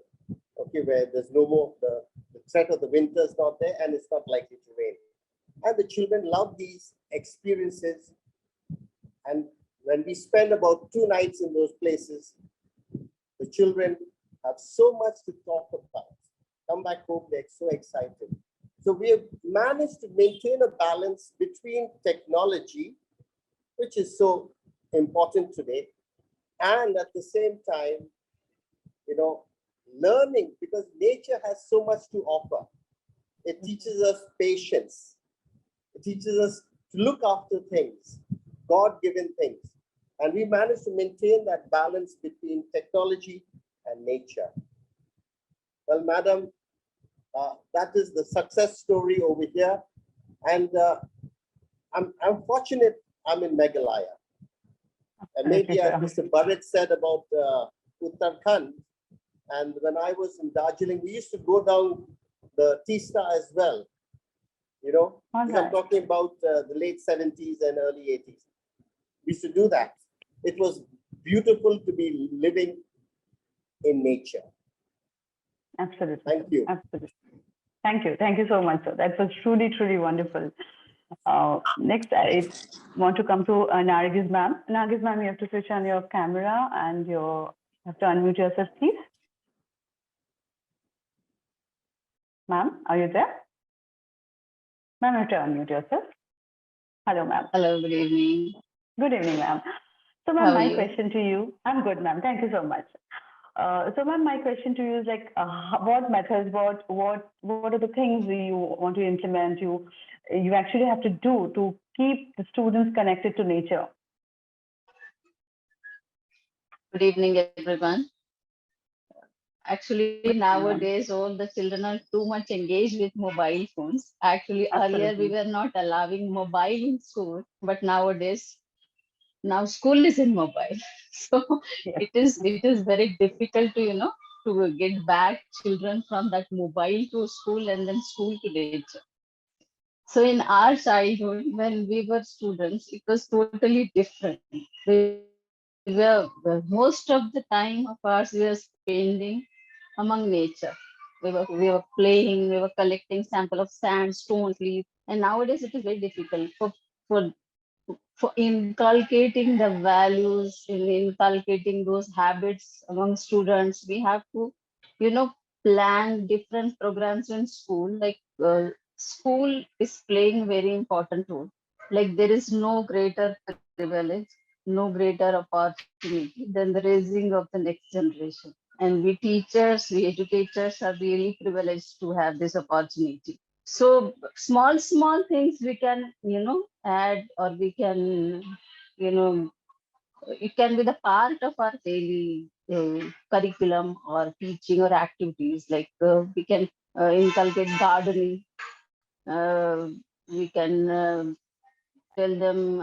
H: okay, where there's no more, the threat of the winter is not there and it's not likely to rain. And the children love these experiences. And when we spend about 2 nights in those places, the children have so much to talk about. Come back home, they're so excited. So we have managed to maintain a balance between technology, which is so important today, and at the same time, learning, because nature has so much to offer. It teaches us patience. It teaches us to look after things, God-given things. And we managed to maintain that balance between technology and nature. Well, madam, that is the success story over here. And I'm fortunate I'm in Meghalaya. And maybe as Mr. Burrett said about Uttarakhand, and when I was in Darjeeling, we used to go down the Tista as well. I'm talking about the late 70s and early 80s. We used to do that. It was beautiful to be living in nature.
A: Absolutely.
H: Thank you.
A: Absolutely. Thank you. Thank you so much, sir. That was truly, truly wonderful. Next, I want to come to Nargis ma'am. Nargis ma'am, you have to switch on your camera and you have to unmute yourself, please. Ma'am, are you there? Ma'am, you have to unmute yourself. Hello, ma'am.
I: Hello, good evening.
A: Good evening, ma'am. So, ma'am, my question to you, I'm good, ma'am. Thank you so much. So, ma'am, my question to you is like, what methods, what are the things you want to implement, you actually have to do to keep the students connected to nature?
I: Good evening, everyone. Actually, nowadays, all the children are too much engaged with mobile phones. Actually, earlier we were not allowing mobile in school, but nowadays, now school is in mobile. So it is very difficult to, to get back children from that mobile to school and then school to nature. So in our childhood, when we were students, it was totally different. Most of the time of ours we were spending among nature. We were playing, we were collecting sample of sand, stones, leaves. And nowadays it is very difficult for inculcating the values, inculcating those habits among students. We have to, plan different programs in school. Like school is playing very important role. Like there is no greater privilege, no greater opportunity than the raising of the next generation. And we teachers, we educators are really privileged to have this opportunity. So small things we can, add, or we can, it can be the part of our daily curriculum or teaching or activities. Like we can inculcate gardening. We can tell them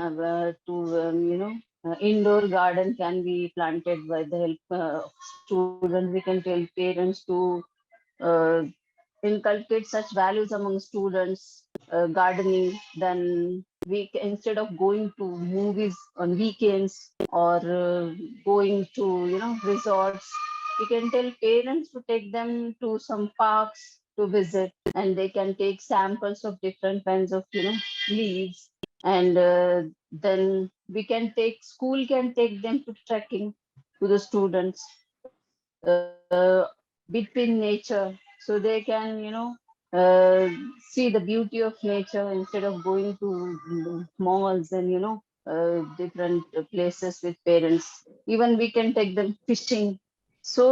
I: indoor garden can be planted by the help of students. We can tell parents to inculcate such values among students, gardening. Then instead of going to movies on weekends or going to resorts, we can tell parents to take them to some parks to visit, and they can take samples of different kinds of leaves. And then school can take them to trekking, to the students between nature, so they can, see the beauty of nature instead of going to malls and, different places with parents. Even we can take them fishing. So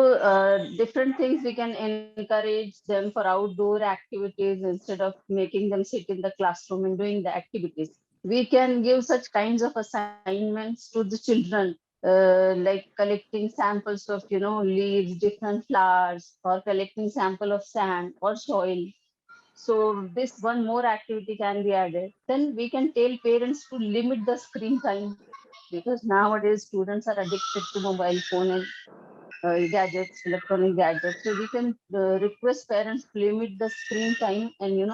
I: different things we can encourage them for outdoor activities instead of making them sit in the classroom and doing the activities. We can give such kinds of assignments to the children, like collecting samples of, leaves, different flowers, or collecting sample of sand or soil. So this one more activity can be added. Then we can tell parents to limit the screen time, because nowadays students are addicted to mobile phone and gadgets, electronic gadgets. So we can request parents to limit the screen time and,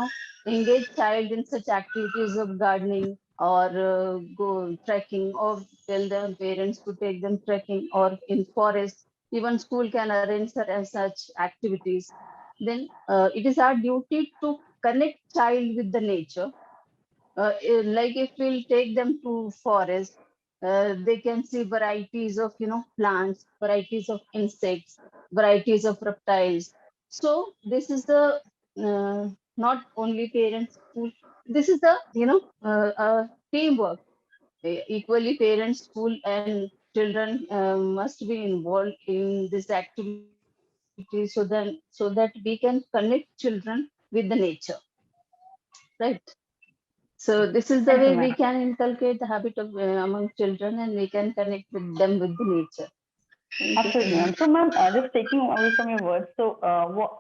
I: engage child in such activities of gardening, or go trekking, or tell their parents to take them trekking or in forest. Even school can arrange such activities. Then it is our duty to connect child with the nature. Like if we'll take them to forest, they can see varieties of, plants, varieties of insects, varieties of reptiles. So this is the not only parents school, this is the, teamwork. Equally parents, school, and children must be involved in this activity, so that we can connect children with the nature, right? So this is the
A: Thank you,
I: way we
A: ma'am.
I: can inculcate the habit of among children, and we can connect with them with the nature. Thank you so
A: Absolutely, ma'am.
I: much.
A: So, ma'am, just taking away from your words, so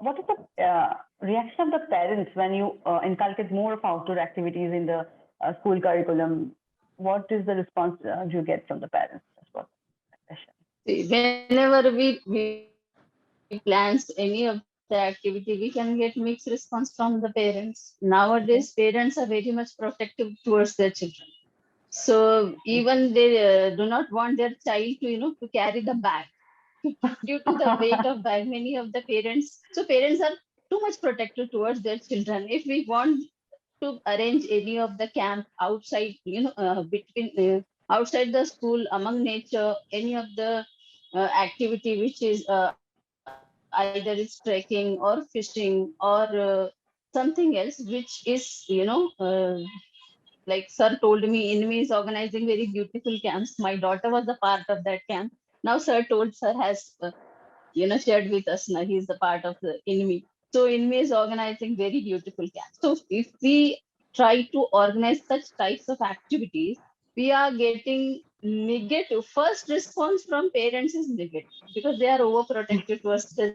A: what is the reaction of the parents when you inculcate more of outdoor activities in the school curriculum? What is the response you get from the parents? That's what my question.
I: See, whenever we plans any of the activity, we can get mixed response from the parents.
A: Okay.
I: Nowadays, parents are very much protective towards their children. So even they do not want their child to, to carry the bag due to the weight of bag. Many of the parents, so parents are too much protective towards their children. If we want to arrange any of the camp outside, between outside the school, among nature, any of the activity which is either it's trekking or fishing, or something else which is, like sir told me, enemy is organizing very beautiful camps. My daughter was a part of that camp. Now sir has shared with us. Now he's the part of the enemy. So enemy is organizing very beautiful camps. So if we try to organize such types of activities, we are getting negative. First response from parents is negative, because they are overprotective towards the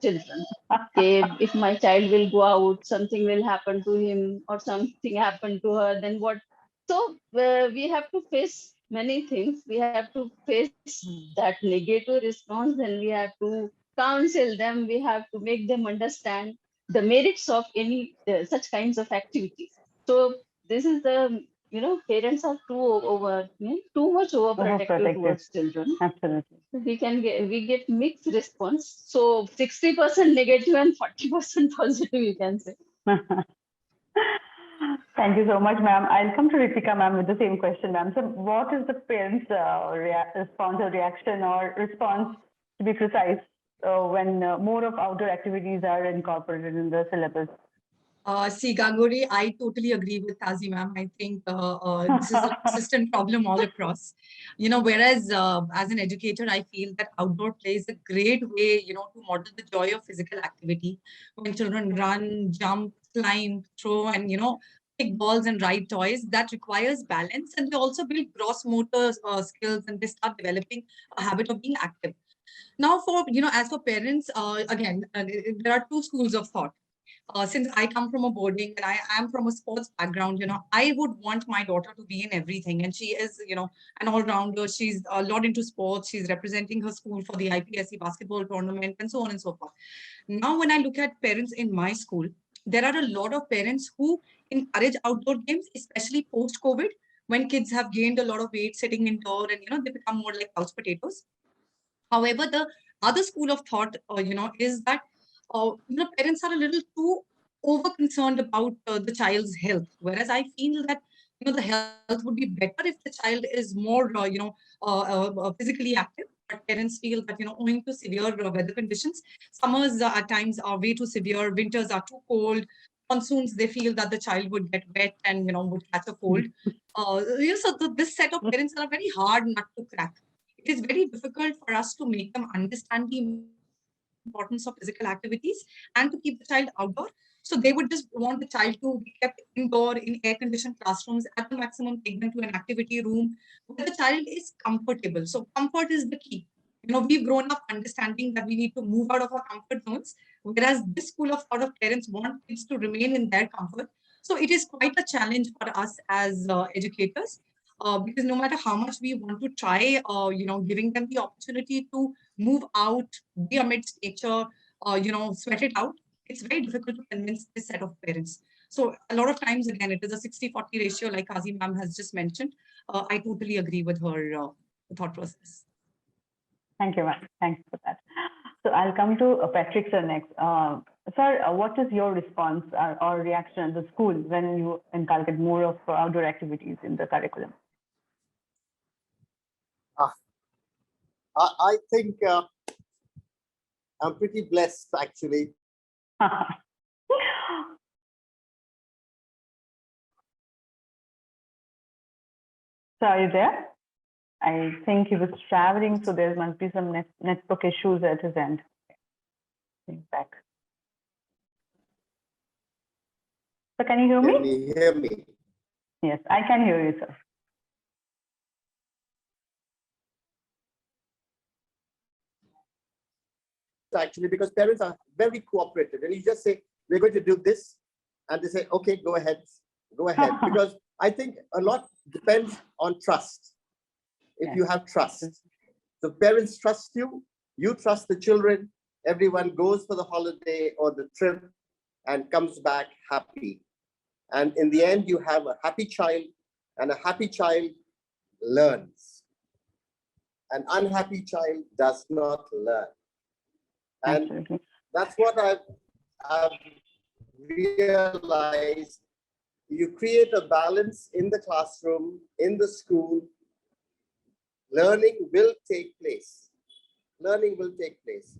I: children. Okay, if my child will go out, something will happen to him or something happen to her, then what? So we have to face many things. We have to face that negative response, and we have to counsel them. We have to make them understand the merits of any such kinds of activities. So this is the, parents are too much overprotective
A: Overprotective.
I: towards children.
A: Absolutely.
I: We get mixed response. So 60% negative and 40% positive, you can say.
A: Thank you so much, ma'am. I'll come to Reetika, ma'am, with the same question, ma'am. So, what is the parents' response or reaction or response, to be precise, when more of outdoor activities are incorporated in the syllabus?
G: See, Ganguri, I totally agree with Qazi, ma'am. I think this is a consistent problem all across. Whereas as an educator, I feel that outdoor play is a great way, to model the joy of physical activity. When children run, jump, climb, throw, and, pick balls and ride toys, that requires balance. And they also build gross motor skills, and they start developing a habit of being active. Now, as for parents, again, there are two schools of thought. Since I come from a boarding and I am from a sports background, I would want my daughter to be in everything. And she is, an all-rounder. She's a lot into sports. She's representing her school for the IPSC basketball tournament and so on and so forth. Now, when I look at parents in my school, there are a lot of parents who encourage outdoor games, especially post-COVID, when kids have gained a lot of weight sitting indoor and, they become more like couch potatoes. However, the other school of thought, is that parents are a little too over concerned about the child's health. Whereas I feel that the health would be better if the child is more physically active. but parents feel that, owing to severe weather conditions, summers at times are way too severe, winters are too cold, monsoons, they feel that the child would get wet and, would catch a cold. So this set of parents are a very hard nut to crack. It is very difficult for us to make them understand the importance of physical activities and to keep the child outdoor. So they would just want the child to be kept indoor in air-conditioned classrooms, at the maximum take them to an activity room where the child is comfortable. So comfort is the key. We've grown up understanding that we need to move out of our comfort zones, whereas this school of thought of parents want kids to remain in their comfort. So it is quite a challenge for us as educators, because no matter how much we want to try, giving them the opportunity to move out, be amidst nature, sweat it out, it's very difficult to convince this set of parents. So a lot of times, again, it is a 60-40 ratio, like Qazi ma'am has just mentioned. I totally agree with her thought process.
A: Thank you, ma'am. Thanks for that. So I'll come to Patrick sir next. Sir, what is your response or reaction at the school when you inculcate more of outdoor activities in the curriculum?
H: I think I'm pretty blessed, actually.
A: So are you there? I think he was traveling, so there must be some network issues at his end. Back. So can you hear me?
H: Can you hear me?
A: Yes, I can hear you, sir.
H: Actually, because parents are very cooperative, and you just say, we're going to do this, and they say, okay, go ahead. Because I think a lot depends on trust. If you have trust, the parents trust you, you trust the children, everyone goes for the holiday or the trip and comes back happy. And in the end, you have a happy child, and a happy child learns. An unhappy child does not learn. And
A: Absolutely.
H: that's what I've realized. You create a balance in the classroom, in the school, learning will take place. Learning will take place.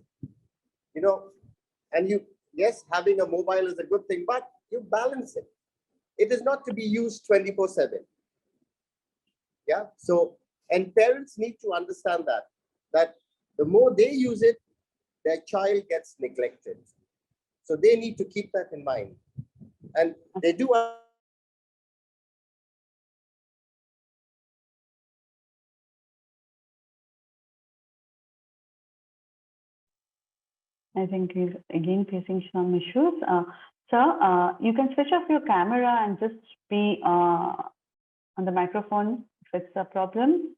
H: And yes, having a mobile is a good thing, but you balance it. It is not to be used 24/7. Yeah. So, and parents need to understand that the more they use it, their child gets neglected. So they need to keep that in mind. And they do.
A: I think he's again facing some issues. Sir, you can switch off your camera and just be on the microphone if it's a problem.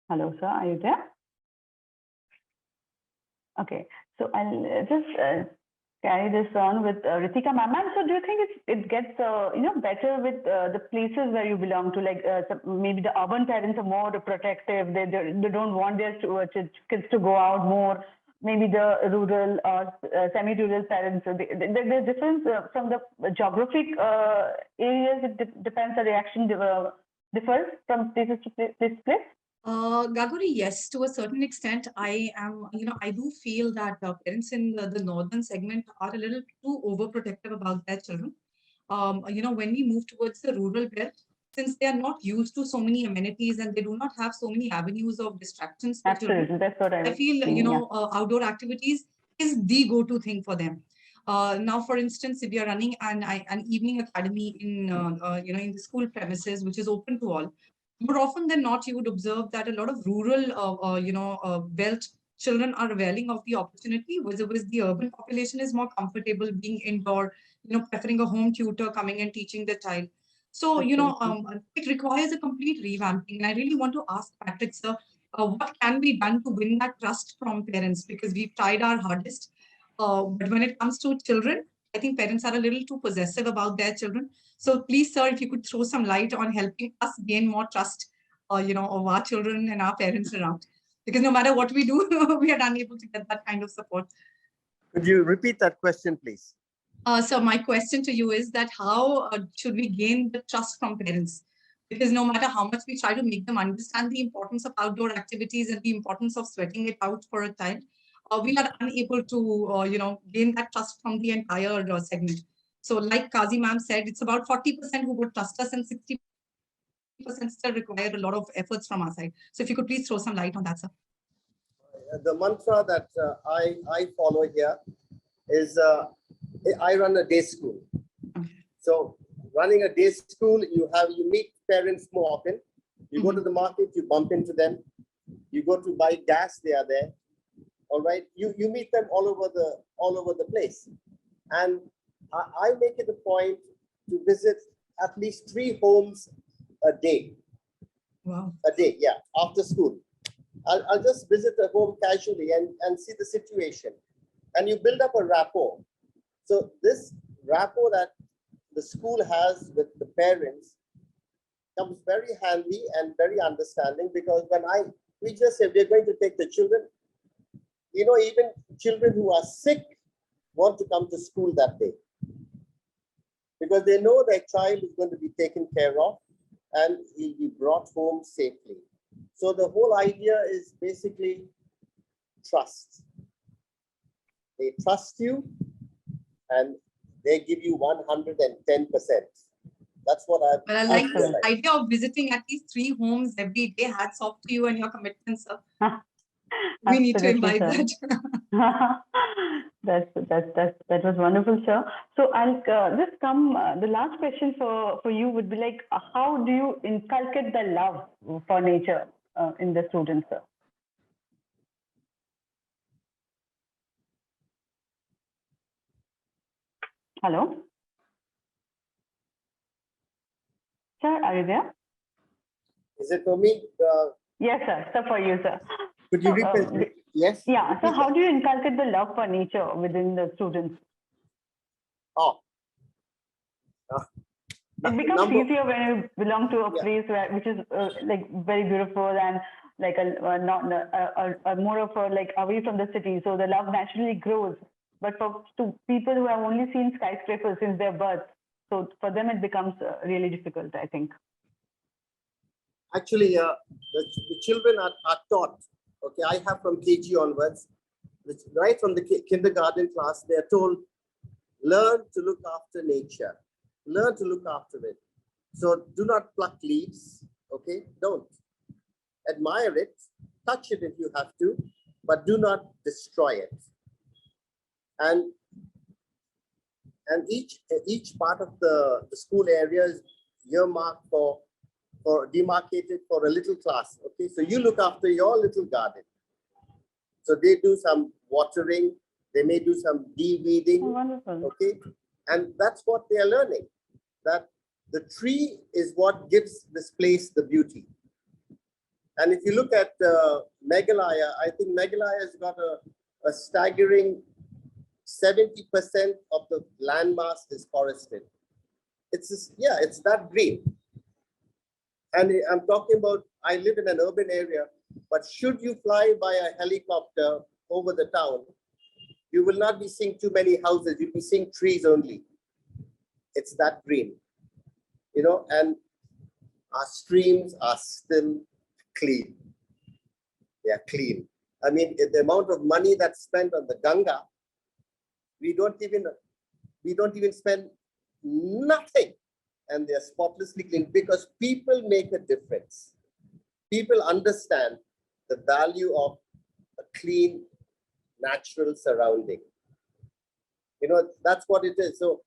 A: Hello, sir, are you there? Okay, so I'll just carry this on with Reetika ma'am. So do you think it gets better with the places where you belong to? Like maybe the urban parents are more protective. They don't want their kids to go out more. Maybe the rural or semi-rural parents. There's difference from the geographic areas. It depends. The reaction differs from places to place.
G: Gaguri, yes, to a certain extent, I do feel that parents in the northern segment are a little too overprotective about their children. When we move towards the rural belt, since they are not used to so many amenities and they do not have so many avenues of distractions for
A: Absolutely,
G: children,
A: that's what
G: I feel, outdoor activities is the go-to thing for them. Now, for instance, if you're running an evening academy in the school premises, which is open to all, more often than not, you would observe that a lot of rural, belt children are availing of the opportunity, whereas the urban population is more comfortable being indoor, preferring a home tutor coming and teaching the child. So, it requires a complete revamping. And I really want to ask Patrick, sir, what can be done to win that trust from parents? Because we've tried our hardest. But when it comes to children, I think parents are a little too possessive about their children. So please, sir, if you could throw some light on helping us gain more trust, of our children and our parents around. Because no matter what we do, we are unable to get that kind of support.
H: Could you repeat that question, please?
G: So my question to you is that how should we gain the trust from parents? Because no matter how much we try to make them understand the importance of outdoor activities and the importance of sweating it out for a time, we are unable to, gain that trust from the entire segment. So like Qazi ma'am said, it's about 40% who would trust us and 60% still require a lot of efforts from our side. So if you could please throw some light on that, sir.
H: The mantra that I follow here is I run a day school. So running a day school, you meet parents more often. You go to the market, you bump into them. You go to buy gas, they are there. All right, you meet them all over the place. And I make it a point to visit at least 3 homes a day.
G: Wow.
H: A day, yeah, after school. I'll just visit a home casually and see the situation. And you build up a rapport. So this rapport that the school has with the parents comes very handy and very understanding, because when we just say we're going to take the children, even children who are sick want to come to school that day, because they know their child is going to be taken care of and he'll be brought home safely. So the whole idea is basically trust. They trust you and they give you 110%. That's what I've.
G: But I like this idea of visiting at least 3 homes every day. Hats off to you and your commitment, sir. We need to invite that.
A: That was wonderful, sir. So I'll just come. The last question for you would be like, how do you inculcate the love for nature in the students, sir? Hello, sir. Are you there?
H: Is it for me?
A: Yes, sir. So for you, sir.
H: Could you repeat? Yes.
A: Yeah. So how do you inculcate the love for nature within the students? It becomes easier when you belong to a place which is like very beautiful and like a more of a like away from the city. So the love naturally grows. But for people who have only seen skyscrapers since their birth, so for them it becomes really difficult, I think.
H: Actually, the children are taught. Okay, I have from KG onwards, right from the kindergarten class, they are told, learn to look after nature, learn to look after it. So do not pluck leaves, okay? Don't. Admire it, touch it if you have to, but do not destroy it. And each part of the school area is earmarked for demarcated for a little class. Okay, so you look after your little garden. So they do some watering, they may do some de-weeding.
A: Oh, wonderful.
H: Okay, and that's what they are learning, that the tree is what gives this place the beauty. And if you look at Meghalaya, I think Meghalaya has got a staggering 70% of the landmass is forested. It's just, yeah, it's that green. And I'm talking about, I live in an urban area, but should you fly by a helicopter over the town, you will not be seeing too many houses. You'll be seeing trees only. It's that green, you know, and our streams are still clean. They are clean. I mean, the amount of money that's spent on the Ganga, we don't even spend nothing, and they're spotlessly clean, because people make a difference. People understand the value of a clean, natural surrounding. You know, that's what it is. So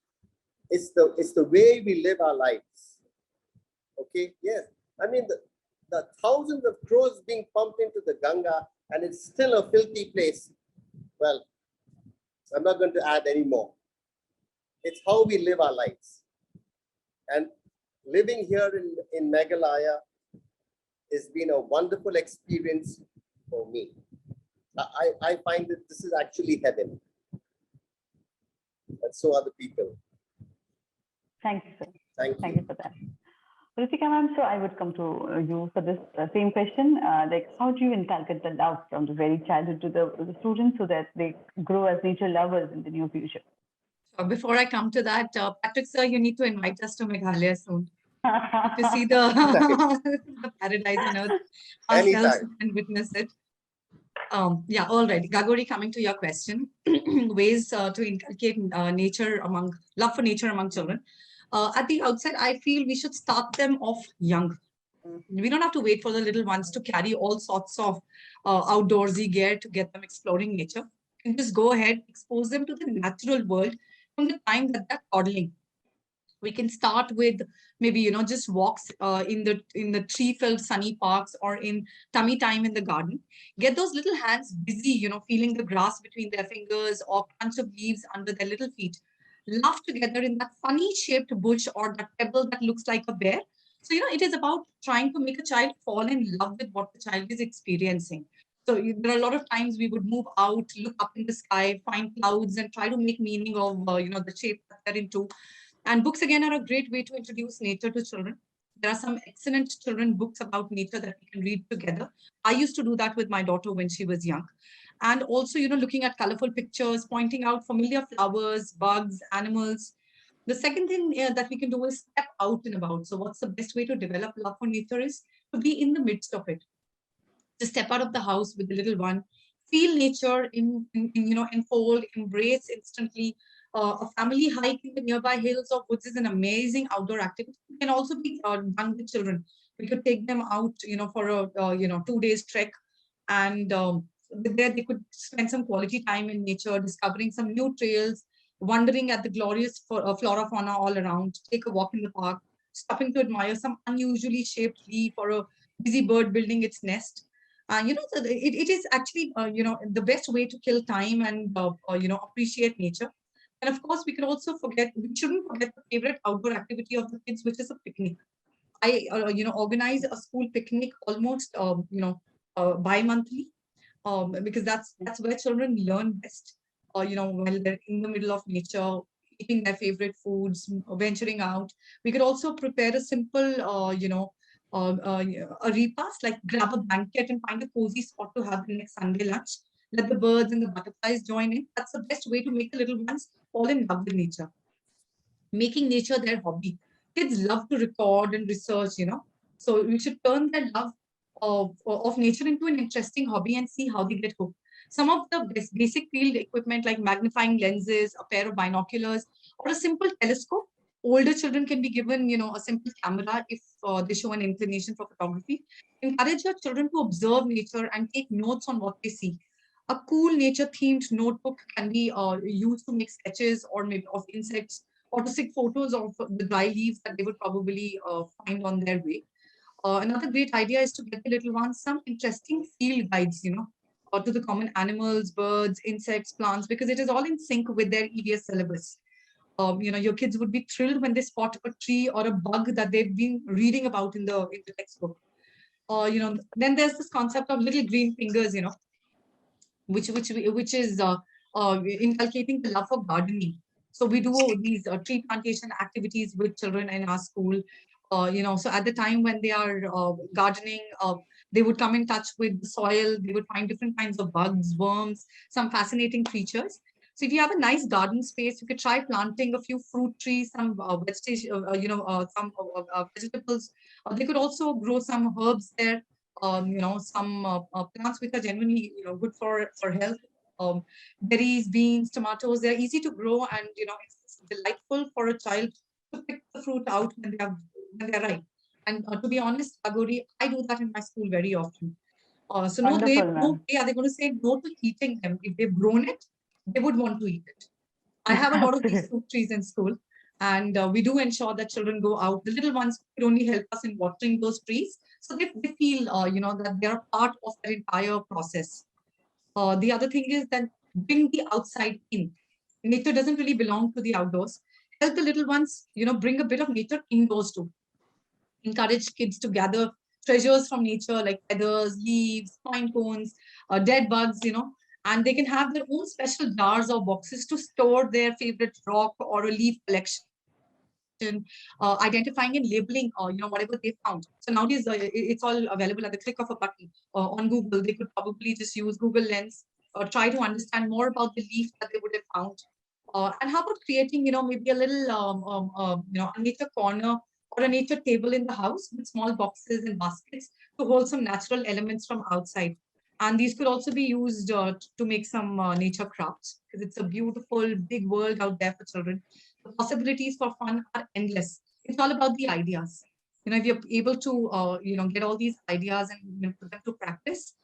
H: it's the way we live our lives. Okay, yes. I mean, the thousands of crores being pumped into the Ganga, and it's still a filthy place. Well, I'm not going to add any more. It's how we live our lives. And living here in Meghalaya has been a wonderful experience for me. I find that this is actually heaven. And so are the people.
A: Thank you, sir.
H: Thank
A: you for that. Reetika ma'am, so I would come to you for this same question. Like, how do you inculcate the love from the very childhood to the students so that they grow as nature lovers in the near future?
G: Before I come to that, Patrick sir, you need to invite us to Meghalaya soon. to see the, the paradise on earth ourselves
H: Anytime.
G: and witness it. Yeah, all right. Gagori, coming to your question, ways to inculcate love for nature among children. At the outset, I feel we should start them off young. We don't have to wait for the little ones to carry all sorts of outdoorsy gear to get them exploring nature. You can just go ahead, expose them to the natural world from the time that they're toddling. We can start with maybe just walks in the tree-filled sunny parks or in tummy time in the garden. Get those little hands busy, feeling the grass between their fingers or crunch of leaves under their little feet. Laugh together in that funny shaped bush or that pebble that looks like a bear. So it is about trying to make a child fall in love with what the child is experiencing. So there are a lot of times we would move out, look up in the sky, find clouds, and try to make meaning of the shape that they're into. And books, again, are a great way to introduce nature to children. There are some excellent children books about nature that we can read together. I used to do that with my daughter when she was young. And also, looking at colorful pictures, pointing out familiar flowers, bugs, animals. The second thing that we can do is step out and about. So what's the best way to develop love for nature is to be in the midst of it. To step out of the house with the little one, feel nature unfold, embrace instantly. A family hike in the nearby hills or woods is an amazing outdoor activity. It can also be done with children. We could take them out, for a 2 days trek, and there they could spend some quality time in nature, discovering some new trails, wandering at the glorious flora fauna all around. Take a walk in the park, stopping to admire some unusually shaped leaf or a busy bird building its nest. So it is actually the best way to kill time and appreciate nature. And of course, we shouldn't forget the favorite outdoor activity of the kids, which is a picnic. I organize a school picnic almost bi-monthly, because that's where children learn best. While they're in the middle of nature, eating their favorite foods, venturing out. We could also prepare a simple a repast, like grab a blanket and find a cozy spot to have the next Sunday lunch. Let the birds and the butterflies join in. That's the best way to make the little ones fall in love with nature. Making nature their hobby. Kids love to record and research, So we should turn their love of nature into an interesting hobby and see how they get hooked. Some of the basic field equipment like magnifying lenses, a pair of binoculars, or a simple telescope. Older children can be given, a simple camera if they show an inclination for photography. Encourage your children to observe nature and take notes on what they see. A cool nature-themed notebook can be used to make sketches or maybe of insects, or to stick photos of the dry leaves that they would probably find on their way. Another great idea is to get the little ones some interesting field guides, or to the common animals, birds, insects, plants, because it is all in sync with their EVS syllabus. Your kids would be thrilled when they spot a tree or a bug that they've been reading about in the textbook. Then there's this concept of little green fingers, which is inculcating the love for gardening. So we do these tree plantation activities with children in our school. So at the time when they are gardening, they would come in touch with the soil. They would find different kinds of bugs, worms, some fascinating creatures. So if you have a nice garden space, you could try planting a few fruit trees, some vegetables. They could also grow some herbs there. Some plants which are genuinely good for health. Berries, beans, tomatoes, they're easy to grow, and it's delightful for a child to pick the fruit out when they're ripe. And to be honest, Agori, I do that in my school very often. So no way are they going to say no to eating them. If they've grown it, they would want to eat it. I have a lot of these fruit trees in school, and we do ensure that children go out. The little ones could only help us in watering those trees, so they feel that they're a part of their entire process. The other thing is that bring the outside in. Nature doesn't really belong to the outdoors. Help the little ones, bring a bit of nature indoors too. Encourage kids to gather treasures from nature like feathers, leaves, pine cones, dead bugs, and they can have their own special jars or boxes to store their favorite rock or a leaf collection. Identifying and labeling, whatever they found. So nowadays, it's all available at the click of a button on Google. They could probably just use Google Lens or try to understand more about the leaf that they would have found. And how about creating, maybe a little, a nature corner or a nature table in the house with small boxes and baskets to hold some natural elements from outside. And these could also be used to make some nature crafts, because it's a beautiful big world out there for children. The possibilities for fun are endless. It's all about the ideas. If you're able to, get all these ideas and put them to practice,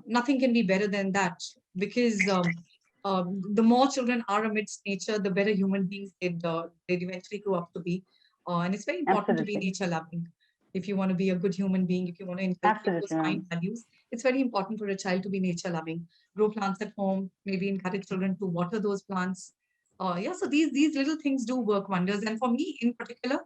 G: nothing can be better than that. Because the more children are amidst nature, the better human beings they'd eventually grow up to be. And it's very important to be
A: Absolutely.
G: nature loving. If you want to be a good human being, if you want to inculcate those
A: Absolutely,
G: fine
A: ma'am.
G: values, it's very important for a child to be nature loving. Grow plants at home, maybe encourage children to water those plants. So these little things do work wonders. And for me in particular,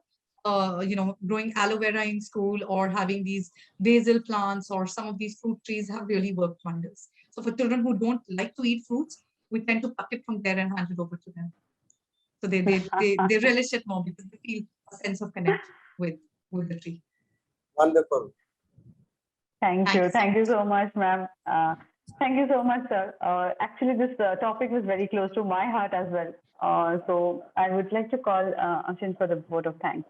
G: growing aloe vera in school or having these basil plants or some of these fruit trees have really worked wonders. So for children who don't like to eat fruits, we tend to pluck it from there and hand it over to them. So they relish it more because they feel a sense of connect with the tree.
H: Wonderful.
A: Thank you.
G: Thanks.
A: Thank you so much, ma'am. Thank you so much, sir. Actually, this topic was very close to my heart as well. So I would like to call Achin for the vote of thanks.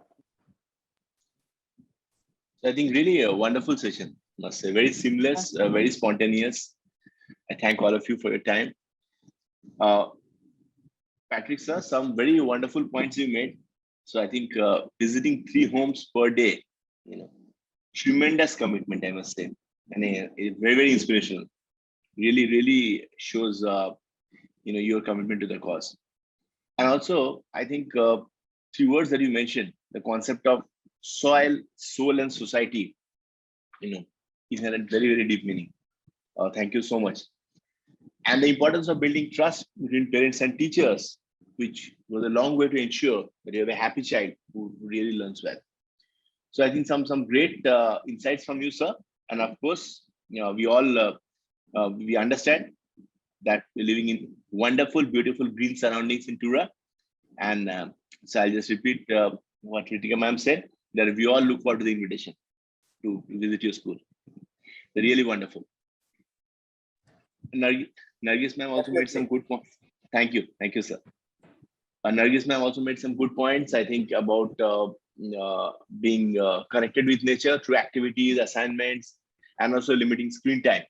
C: So I think really a wonderful session, must say. Very seamless, very spontaneous. I thank all of you for your time. Patrick, sir, some very wonderful points you made. So I think visiting 3 homes per day, tremendous commitment, I must say, and very, very inspirational. Really, really shows your commitment to the cause. And also, I think 3 words that you mentioned, the concept of soil, soul, and society, it had a very, very deep meaning. Thank you so much. And the importance of building trust between parents and teachers, which was a long way to ensure that you have a happy child who really learns well. So I think some great insights from you, sir. And of course, we all we understand that we're living in wonderful, beautiful green surroundings in Tura. And so I'll just repeat what Reetika ma'am said, that we all look forward to the invitation to visit your school. They're really wonderful. Nargis ma'am also made some good points. Thank you, sir. Nargis ma'am also made some good points, I think, about being connected with nature through activities, assignments, and also limiting screen time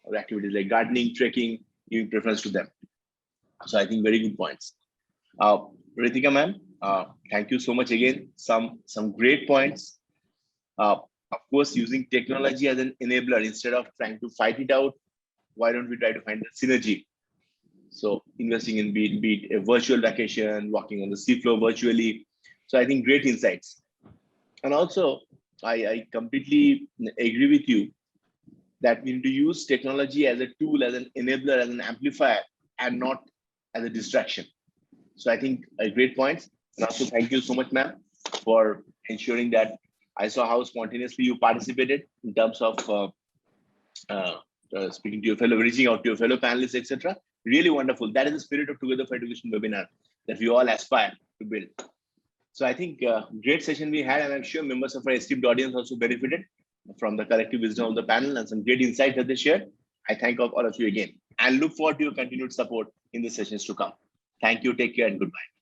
C: or activities like gardening, trekking, giving preference to them. So I think very good points. Reetika ma'am, thank you so much again. Some great points. Of course, using technology as an enabler instead of trying to fight it out. Why don't we try to find the synergy? So investing in be it a virtual vacation, walking on the seafloor virtually. So I think great insights. And also, I completely agree with you that we need to use technology as a tool, as an enabler, as an amplifier, and not as a distraction. So I think a great point. And also thank you so much, ma'am, for ensuring that I saw how spontaneously you participated in terms of speaking to your fellow, reaching out to your fellow panelists, etc. Really wonderful. That is the spirit of Together for Education webinar that we all aspire to build. So I think great session we had, and I'm sure members of our esteemed audience also benefited from the collective wisdom of the panel and some great insights that they shared. I thank all of you again and look forward to your continued support in the sessions to come. Thank you. Take care and goodbye.